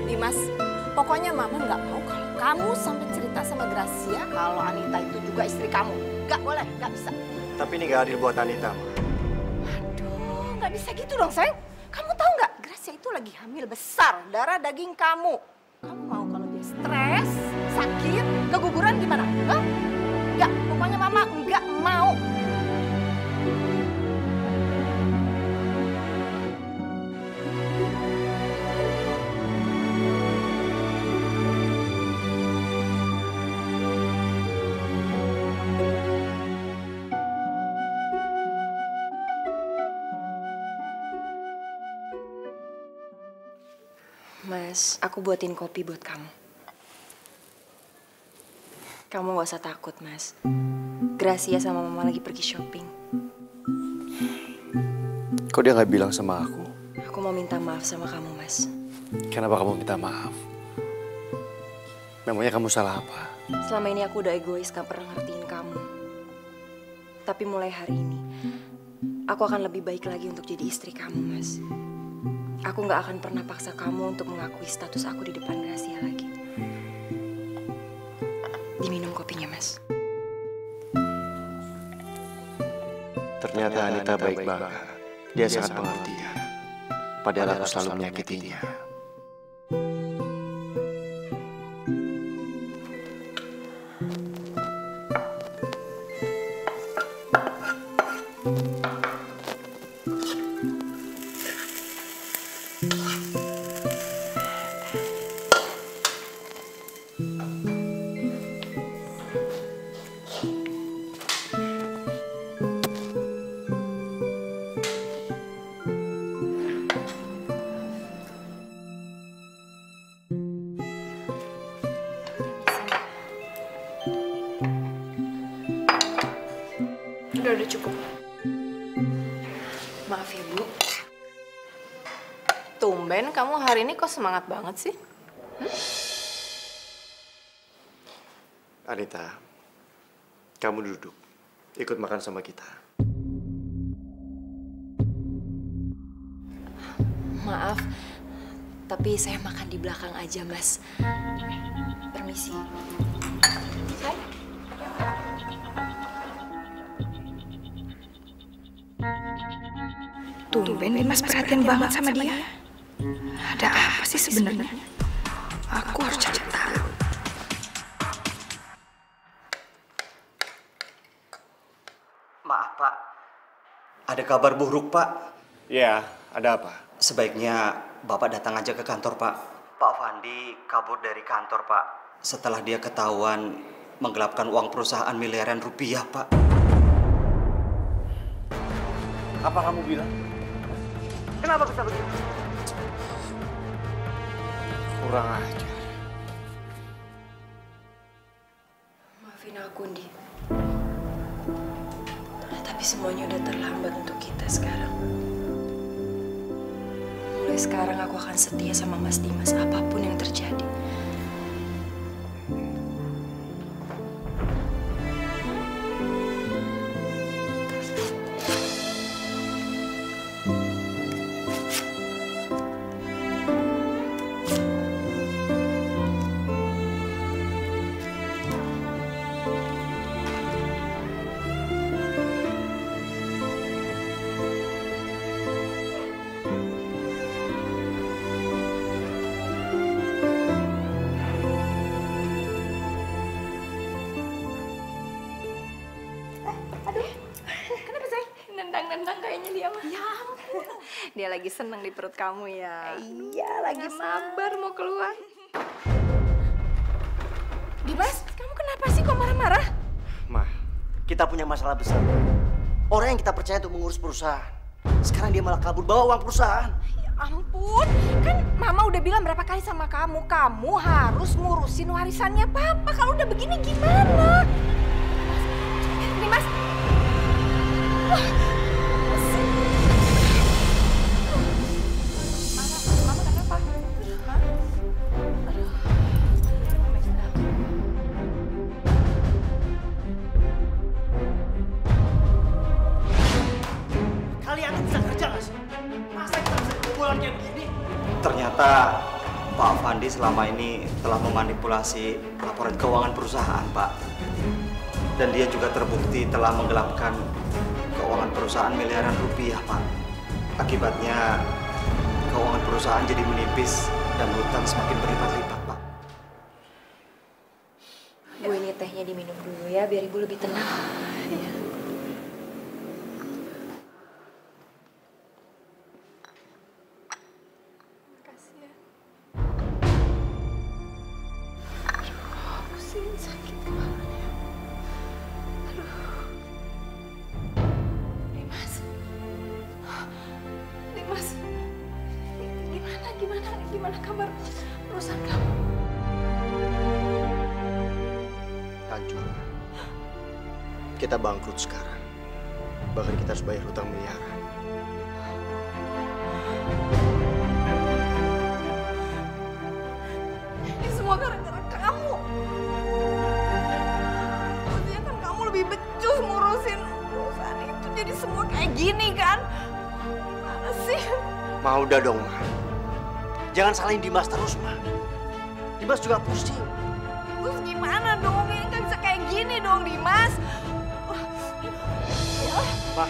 Dimas, pokoknya Mama nggak mau kalau kamu sampai cerita sama Gracia kalau Anita itu juga istri kamu. Nggak boleh, nggak bisa. Tapi ini nggak adil buat Anita, Ma. Aduh, nggak bisa gitu dong, sayang. Kamu tahu nggak, Gracia itu lagi hamil besar, darah daging kamu. Kamu mau kalau dia stres, sakit, keguguran gimana? Hah? Nggak, pokoknya Mama nggak mau. Mas, aku buatin kopi buat kamu. Kamu gak usah takut, Mas. Gracia sama Mama lagi pergi shopping. Kok dia nggak bilang sama aku? Aku mau minta maaf sama kamu, Mas. Kenapa kamu minta maaf? Memangnya kamu salah apa? Selama ini aku udah egois, gak pernah ngertiin kamu. Tapi mulai hari ini, aku akan lebih baik lagi untuk jadi istri kamu, Mas. Aku gak akan pernah paksa kamu untuk mengakui status aku di depan Gracia lagi. Diminum kopinya, Mas. Ternyata Anita baik banget. Dia sangat pengertian. Padahal aku selalu menyakitinya. Udah cukup. Maaf ya, Bu. Tumben kamu hari ini kok semangat banget sih? Anita, kamu duduk. Ikut makan sama kita. Maaf, tapi saya makan di belakang aja, Mas. Permisi. Tumben Mas perhatian banget sama dia. Ada apa sih sebenarnya? Aku harus cari tahu. Maaf, Pak. Ada kabar buruk, Pak. Ya, ada apa? Sebaiknya Bapak datang aja ke kantor, Pak. Pak Fandi kabur dari kantor, Pak. Setelah dia ketahuan menggelapkan uang perusahaan miliaran rupiah, Pak. Apa kamu bilang? Kenapa bisa begitu? Kurang ajar. Maafin aku, Ndi. Tapi semuanya udah terlambat untuk kita sekarang. Mulai sekarang aku akan setia sama Mas Dimas apapun yang terjadi. Nendang-nendang kayaknya dia mah. Ya ampun. Dia lagi seneng di perut kamu ya. Iya, lagi sabar mau keluar. Dimas, kamu kenapa sih kok marah-marah? Ma, kita punya masalah besar. Orang yang kita percaya untuk mengurus perusahaan, sekarang dia malah kabur bawa uang perusahaan. Ya ampun, kan Mama udah bilang berapa kali sama kamu, kamu harus ngurusin warisannya Papa. Kalau udah begini gimana? Dimas, Mama kenapa? selama ini telah memanipulasi laporan keuangan perusahaan, Pak. Dan dia juga terbukti telah menggelapkan keuangan perusahaan miliaran rupiah, Pak. Akibatnya keuangan perusahaan jadi menipis dan hutang semakin berlipat-lipat, Pak. Bu, ini tehnya diminum dulu ya, biar Ibu lebih tenang. Ya. Makasih ya. Aduh, pusing, sakit kepalanya. Aduh. Dimas. Dimas. Gimana kabar perusahaan kamu? Hancur. Kita bangkrut sekarang. Bahkan kita harus bayar hutang miliaran. Ini semua gara-gara kamu. Maksudnya kan kamu lebih becus ngurusin perusahaan itu, jadi semua kayak gini kan? Gimana sih? Ma, udah dong, Ma. Jangan salahin Dimas terus, Ma. Dimas juga pusing. Terus gimana dong? Ini kan bisa kayak gini dong, Dimas. Ma,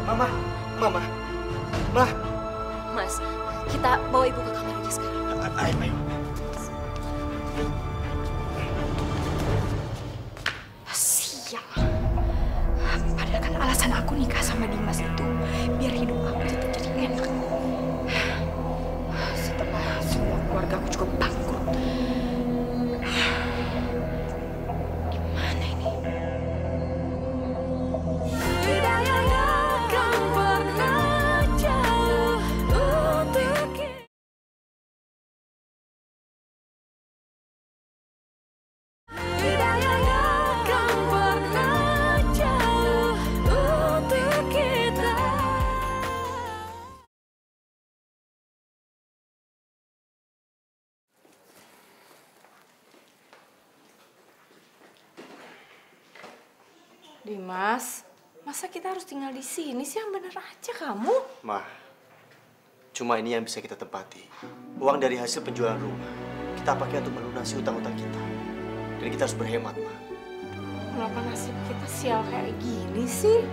Ma, Mama, Ma. Mas, kita bawa Ibu ke kamar aja sekarang. Ayo. Sial. Padahal kan alasan aku nikah sama Dimas itu biar hidup aku tetap jadi enak. Setelah semua keluarga aku juga bangkrut. Gimana ini? Dimas, masa kita harus tinggal di sini sih? Yang bener aja kamu. Ma, cuma ini yang bisa kita tepati. Uang dari hasil penjualan rumah kita pakai untuk melunasi hutang-hutang kita. Dan kita harus berhemat, Ma. Kenapa nasib kita sial kayak gini sih?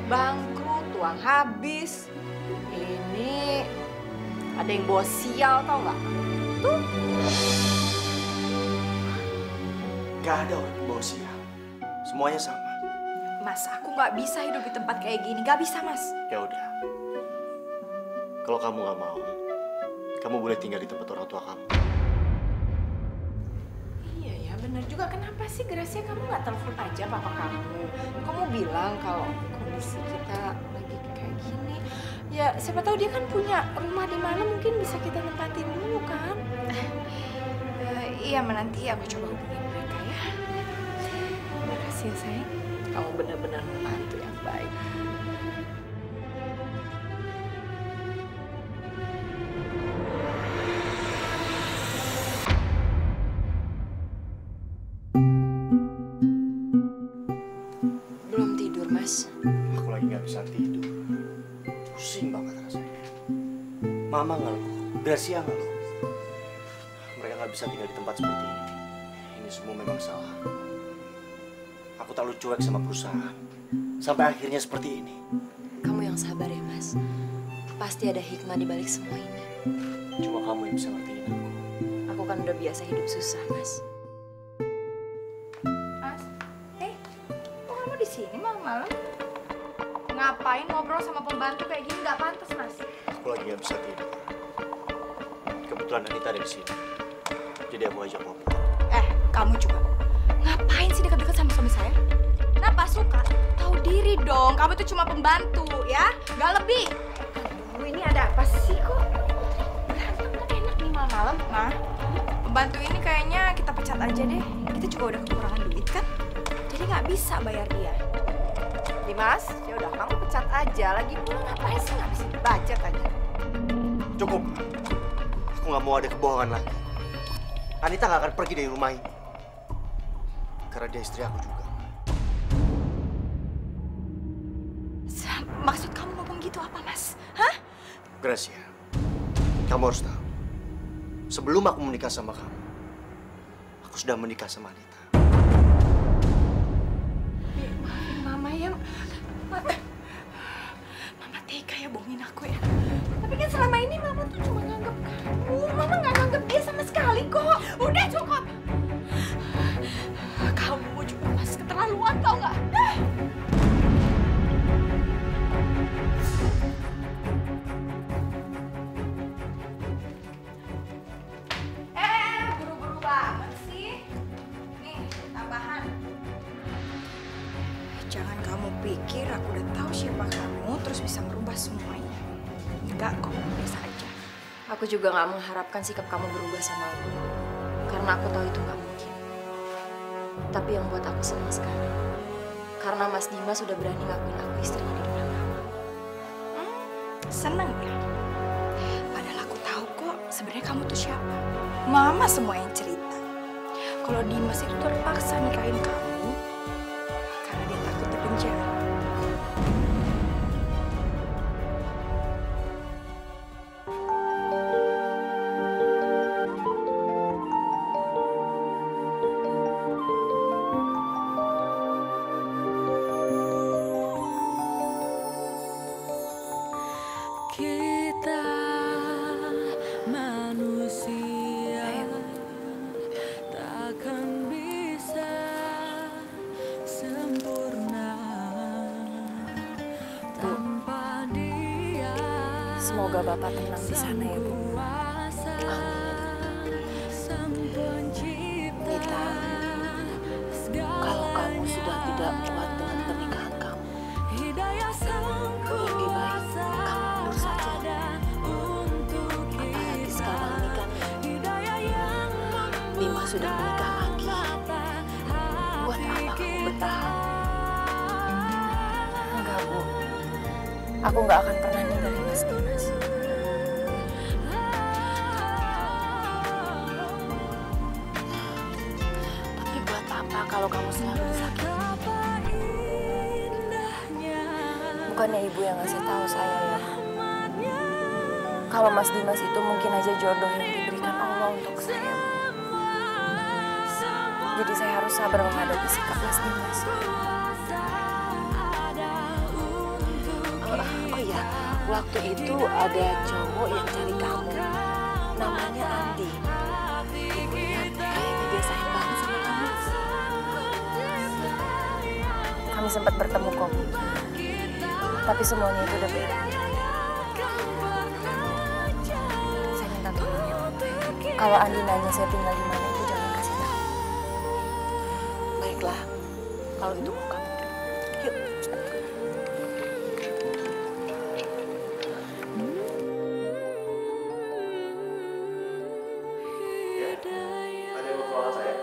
Bangkrut, uang habis. Ini ada yang bawa sial, tau nggak? Tuh. Gak ada orang yang bawa sial. Semuanya sama. Mas, aku nggak bisa hidup di tempat kayak gini. Nggak bisa, Mas. Ya udah. Kalau kamu nggak mau, kamu boleh tinggal di tempat orang tua kamu. Iya ya, bener juga. Kenapa sih Gracia kamu nggak telepon aja papa kamu? Kamu bilang kalau kondisi kita lagi kayak gini. Ya, siapa tahu dia kan punya rumah di mana mungkin bisa kita tempatin dulu kan? Iya, menanti aku coba hubungin mereka ya. Terima kasih ya, sayang. Kamu benar-benar membantu yang baik. Belum tidur, Mas. Aku lagi nggak bisa tidur. Pusing banget rasanya. Mama ngeluh, Gracia ngeluh. Mereka nggak bisa tinggal di tempat seperti ini. Ini semua memang salah. Aku terlalu cuek sama perusahaan. Sampai akhirnya seperti ini. Kamu yang sabar ya, Mas. Pasti ada hikmah di balik semua ini. Cuma kamu yang bisa ngertiin aku. Aku kan udah biasa hidup susah, Mas. Mas, kok kamu di sini malam-malam? Ngapain ngobrol sama pembantu kayak gini? Nggak pantas, Mas. Aku lagi nggak bisa tidur. Kebetulan Anita ada di sini. Jadi aku ajak ngobrol. Kamu juga. Ngapain sih dekat-dekat sama suami saya? Kenapa suka? Tahu diri dong, kamu itu cuma pembantu ya, nggak lebih. Aduh, ini ada apa sih kok? Berantem kan enak nih malam-malam. Nah, pembantu ini kayaknya kita pecat aja deh. Kita juga udah kekurangan duit kan? Jadi nggak bisa bayar dia. Dimas, ya udah kamu pecat aja. Lagi pula ngapain sih nggak bisa budget aja? Cukup. Aku nggak mau ada kebohongan lagi. Anita nggak akan pergi dari rumah ini. Karena dia istri aku juga. Maksud kamu ngomong gitu apa, Mas? Hah? Gracia, Kamu harus tahu, sebelum aku menikah sama kamu, aku sudah menikah sama Anita. Maafin Mama ya. Mama tega ya bohongin aku ya. Tapi kan selama ini Mama tuh cuma nganggap kamu. Mama nggak nganggap dia sama sekali kok. Udah cukup. Kamu juga masih keterlaluan tau nggak? Buru-buru banget sih. Nih, tambahan. Jangan kamu pikir aku udah tahu siapa kamu terus bisa merubah semuanya. Enggak kok, biasa aja. Aku juga nggak mengharapkan sikap kamu berubah sama aku. Karena aku tahu itu nggak mungkin. Tapi yang buat aku senang sekali. Karena Mas Dimas sudah berani ngakuin aku istrinya di depan kamu. Seneng ya? Padahal aku tahu kok sebenarnya kamu tuh siapa. Mama semua yang cerita. Kalau Dimas itu terpaksa nikahin kamu karena dia takut dipenjara. Kita manusia takkan bisa sempurna tanpa dia. Semoga Bapak tenang di sana ya, Bu. Nita, kalau kamu sudah tidak kuat dengan pernikahan kamu, lebih baik kamu mundur saja. Apalagi sekarang ini kan Dimas sudah menikah lagi. Buat apa kamu bertahan? Enggak, Bu. Aku nggak akan pernah ninggalin Mas Dimas. Tapi buat apa kalau kamu selalu disakiti? Bukannya Ibu yang ngasih tahu saya ya. Kalau Mas Dimas itu mungkin aja jodoh yang diberikan Allah untuk saya. Jadi saya harus sabar menghadapi sikap Mas Dimas. Oh iya, waktu itu ada cowok yang cari kamu. Namanya Andi. Ibu lihat kayaknya dia sayang banget sama kamu. Kami sempat bertemu kok, Bu. Tapi semuanya itu udah beres. Saya minta tolong ya, Bu. Kalau Andi nanya saya tinggal di mana, Ibu jangan kasih tahu. Baiklah, kalau itu mau kamu. Yuk. Ada yang mau ke ruangan saya?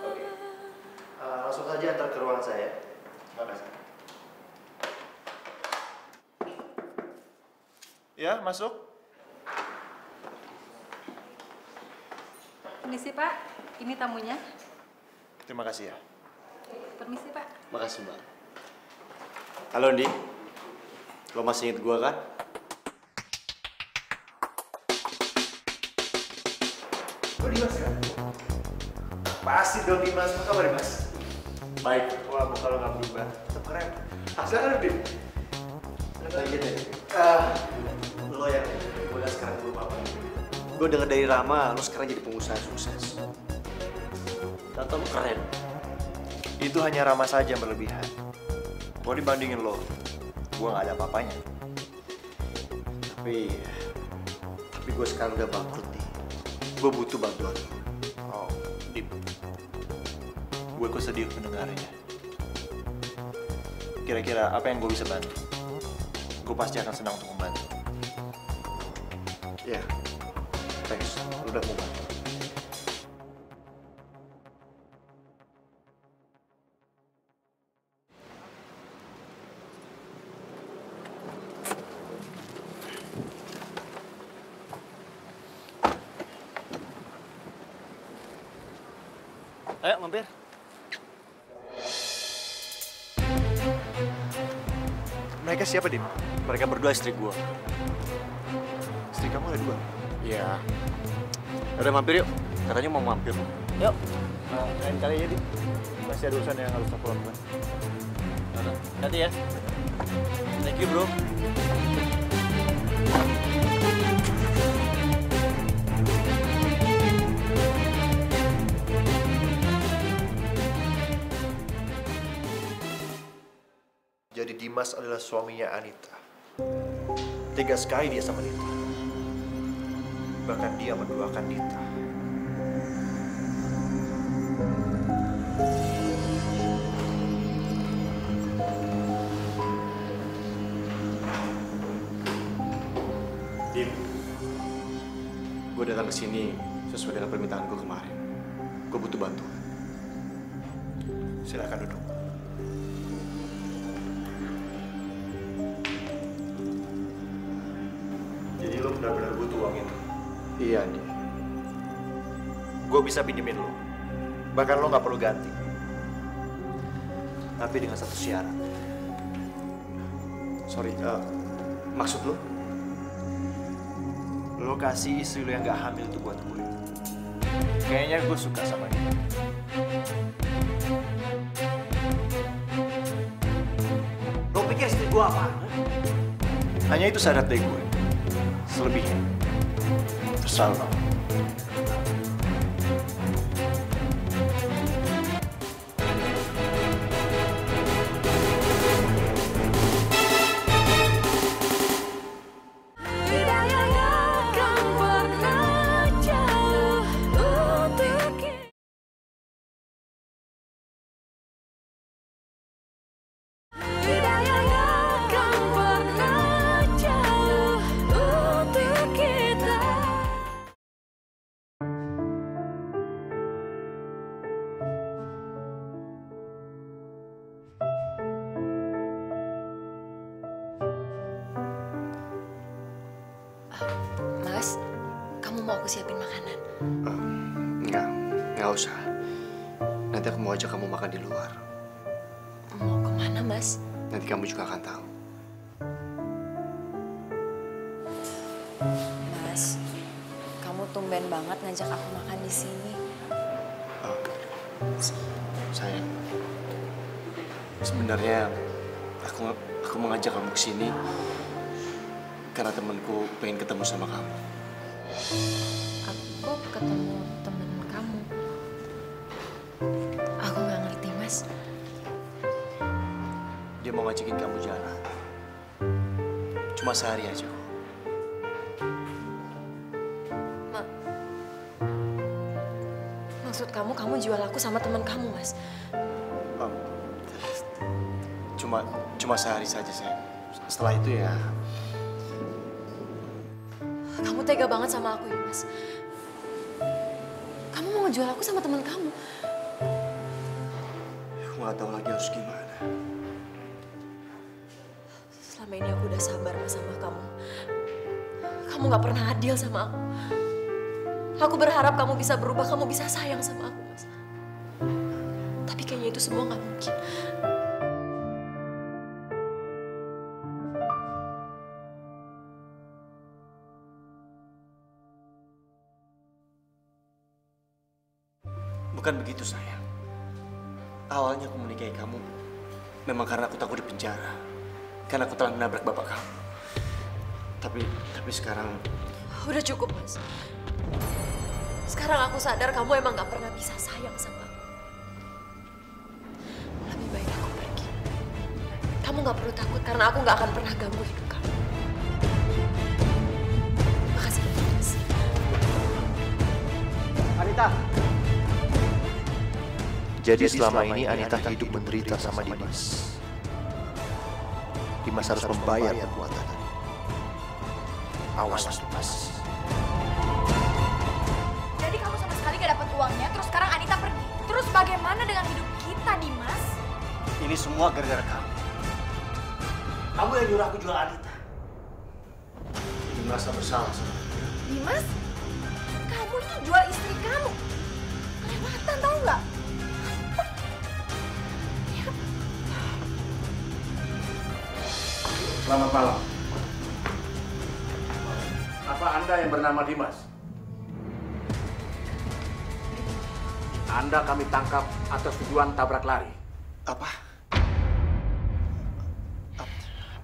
Oke. Langsung saja antar ke ruangan saya. Terima kasih. Ya, masuk. Permisi Pak, ini tamunya. Terima kasih ya. Permisi Pak. Makasih, Mbak. Halo, Ndi. Lo masih inget gua kan? Oh, Dimas kan? Pasti dong Dimas. Apa kabar Dimas? Baik. Wah, muka lo nggak berubah. Tetap keren. Silakan Dim. Lagi deh. Lo yang gue udah sekarang belum apa. Gue denger dari Rama, lo sekarang jadi pengusaha sukses. Tante lo keren. Itu hanya Rama saja yang berlebihan. Kalau dibandingin lo, gue nggak ada apa-apanya. Tapi gue sekarang udah bangkrut nih. Gue butuh bantuan lo. Oh, Dim. Gue kok sedih mendengarnya. Kira-kira apa yang gue bisa bantu? Gue pasti akan senang untuk membantu. Ya, thanks. Lo udah mau bantu. Ayo, mampir. Mereka siapa, Dim? Mereka berdua istri gue. Istri kamu mulai 2. Iya. Udah mampir yuk. Katanya mau mampir. Yuk. Lain kali aja, Di. Masih ada urusan yang harus aku lakukan. Nanti ya. Thank you, bro. Jadi Dimas adalah suaminya Anita. Tega sekali dia sama Nita. Bahkan dia menduakan Nita. Dim, gue datang ke sini sesuai dengan permintaan gue kemarin. Gue butuh bantuan. Silakan duduk. Jadi lo benar-benar butuh uang itu? Iya, Andi. Gue bisa pinjemin lo. Bahkan lo nggak perlu ganti. Tapi dengan satu syarat. Sorry, maksud lo? Lo kasih istri lo yang nggak hamil itu buat gue. Kayaknya gue suka sama dia. Lo pikir istri gue apa? Hanya itu syarat dari gue. Selebihnya, terserah lo. Mas, kamu mau aku siapin makanan? Nggak usah. Nanti aku mau ajak kamu makan di luar. Mau kemana, Mas? Nanti kamu juga akan tahu. Mas, kamu tumben banget ngajak aku makan di sini. Sayang, sebenarnya aku mengajak kamu ke sini karena temanku pengen ketemu sama kamu. Aku ketemu temen kamu. Aku nggak ngerti, Mas. Dia mau ngajakin kamu jalan. Cuma sehari aja kok. Maksud kamu jual aku sama teman kamu, Mas? Cuma sehari saja, sayang. Setelah itu ya... Kamu tega banget sama aku ya, Mas. Kamu mau ngejual aku sama teman kamu. Aku nggak tahu lagi harus gimana. Selama ini aku udah sabar, Mas, sama kamu. Kamu nggak pernah adil sama aku. Aku berharap kamu bisa berubah, kamu bisa sayang sama aku, Mas. Tapi kayaknya itu semua nggak mungkin. Bukan begitu, sayang. Awalnya aku menikahi kamu memang karena aku takut di penjara. Karena aku telah menabrak bapak kamu. Tapi sekarang... Udah cukup, Mas. Sekarang aku sadar kamu emang gak pernah bisa sayang sama aku. Lebih baik aku pergi. Kamu gak perlu takut karena aku gak akan pernah ganggu hidup kamu. Makasih banyak, Mas. Anita! Jadi selama ini Anita hidup menderita sama Dimas. Dimas harus membayar perbuatannya. Awas, Dimas. Jadi kamu sama sekali gak dapat uangnya, terus sekarang Anita pergi. Terus bagaimana dengan hidup kita, Dimas? Ini semua gara-gara kamu. Kamu yang nyuruh aku jual Anita. Jadi merasa bersalah sama aku. Dimas, kamu ini jual istri kamu. Kelewatan, tau nggak? Selamat malam. Apaan? Anda yang bernama Dimas? Anda kami tangkap atas tuduhan tabrak lari. Apa?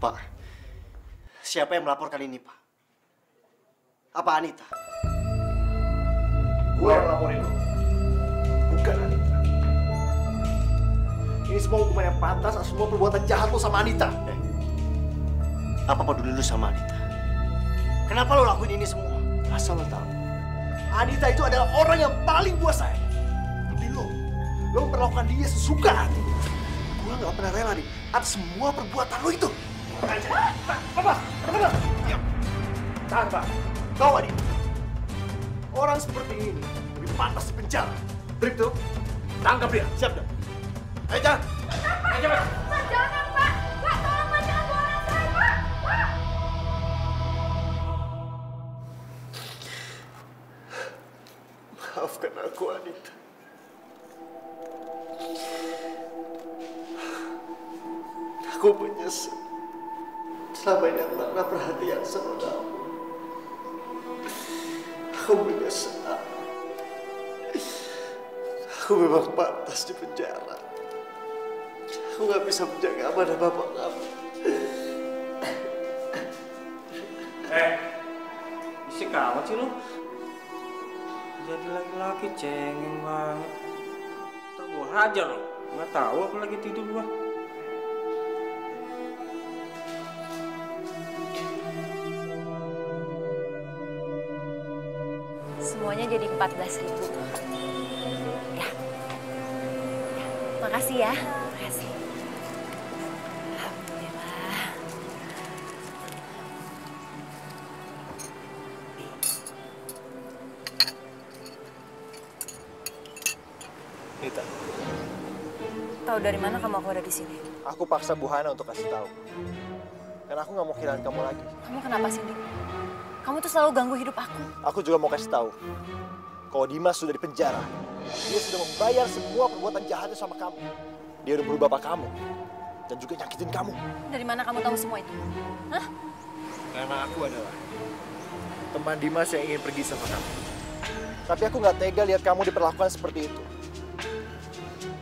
Pak, siapa yang melaporkan ini, Pak? Apa Anita? Gue yang laporin lo, bukan Anita. Ini semua hukuman yang pantas atas semua perbuatan jahat lo sama Anita. Apa peduli lu sama Anita? Kenapa lo lakuin ini semua? Asal lo tahu, Anita itu adalah orang yang paling gue sayang. Tapi lo memperlakukan dia sesuka hati. Gue gak pernah rela nih atas semua perbuatan lo itu. Apa? Diam. Tahan, Pak. Kau Anita, orang seperti ini lebih pantas di penjara. Bribtu, tangkap dia. Siap, dong. Ayo, jangan. Ayo, cepat. Pak, jangan, Pak. Pak, tolong, Pak. Jangan bawa anak saya, Pak. Pak. Maafkan aku, Anita. Aku menyesal. Selama ini aku tak pernah perhatian sama kamu. Aku menyesal. Aku memang pantas di penjara. Aku gak bisa menjaga amanah bapak kamu. Isi kamu sih lu? Jadi laki-laki cengeng banget. Ntar gua hajar lo. Nggak tahu aku lagi tidur gua. Semuanya jadi 14.000. Ya. Makasih ya. Makasih. Alhamdulillah. Nita, Tahu dari mana kamu aku ada di sini? aku paksa Bu Hana untuk kasih tahu. Karena aku nggak mau kehilangan kamu lagi. Kamu kenapa sih, Dik? Kamu tuh selalu ganggu hidup aku. Aku juga mau kasih tahu, kalau Dimas sudah di penjara, dia sudah membayar semua perbuatan jahatnya sama kamu. Dia udah berubah bapak kamu, dan juga nyakitin kamu. Dari mana kamu tahu semua itu? Hah? Karena aku adalah teman Dimas yang ingin pergi sama kamu. Tapi aku nggak tega lihat kamu diperlakukan seperti itu.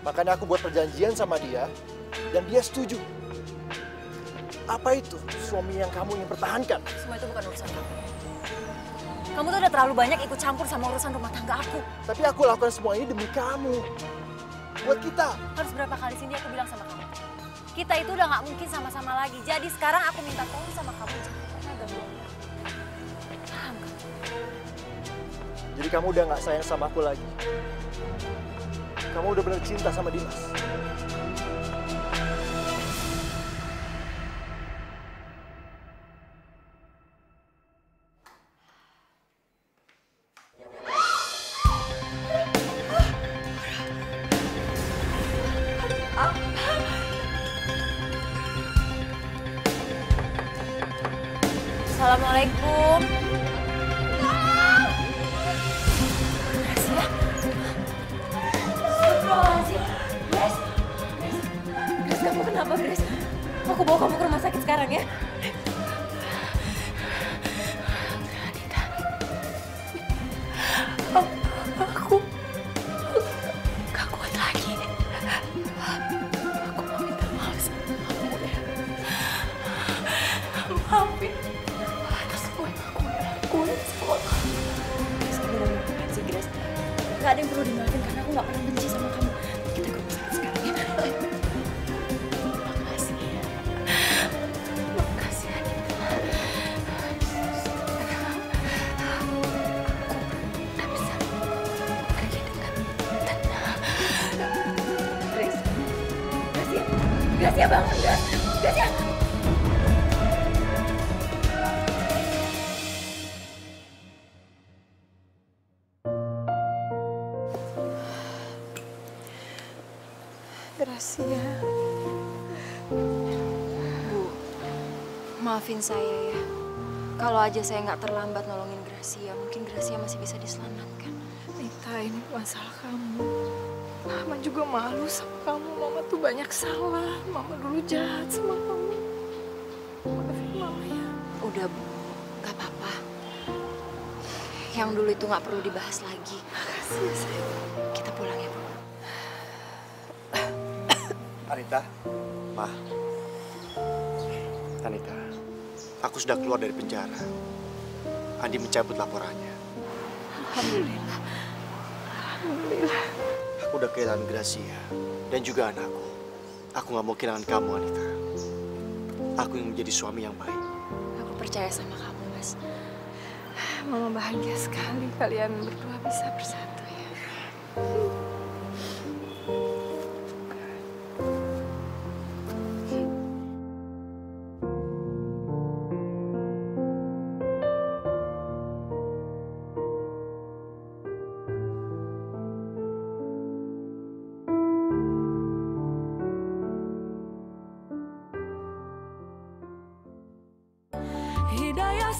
Makanya aku buat perjanjian sama dia, dan dia setuju. Apa itu suami yang kamu ingin pertahankan? Semua itu bukan urusan kamu. Kamu tuh udah terlalu banyak ikut campur sama urusan rumah tangga aku. Tapi aku lakukan semua ini demi kamu. Buat kita. Harus berapa kali sini aku bilang sama kamu. Kita itu udah gak mungkin sama-sama lagi. Jadi sekarang aku minta tolong sama kamu. Jangan pernah ganggu aku. Paham kan? Jadi kamu udah gak sayang sama aku lagi. Kamu udah benar cinta sama Dimas. Assalamualaikum. Gracia. Astagfirullahaladzim. Grace. Grace, kamu kenapa, Grace? Aku bawa kamu ke rumah sakit sekarang ya. Anita. Aku gak kuat lagi. Aku mau minta maaf sama kamu ya. Maafin. Gak ada yang perlu dimaafin karena aku gak pernah benci sama kamu. Kita ke rumah sakit sekarang ya. Makasih ya. Makasih Anita. Aku udah bisa pergi dengan tenang. Grace. Gracia. Gracia bangun, Grace. Gracia. Gracia. Bu, maafin saya ya. Kalau aja saya nggak terlambat nolongin Gracia, mungkin Gracia masih bisa diselamatkan. Nita, ini masalah kamu. Mama juga malu sama kamu. Mama tuh banyak salah. Mama dulu jahat sama kamu. Maafin Mama ya. Udah, Bu. Gak apa-apa. Yang dulu itu nggak perlu dibahas lagi. Makasih ya sayang. Kita pulang ya, Bu. Anita, Ma. Anita, aku sudah keluar dari penjara. Andi mencabut laporannya. Alhamdulillah. Alhamdulillah. Aku udah kehilangan Gracia dan juga anakku. Aku nggak mau kehilangan kamu, Anita. Aku yang menjadi suami yang baik. Aku percaya sama kamu, Mas. Mama bahagia sekali kalian berdua bisa bersatu ya. Hidayah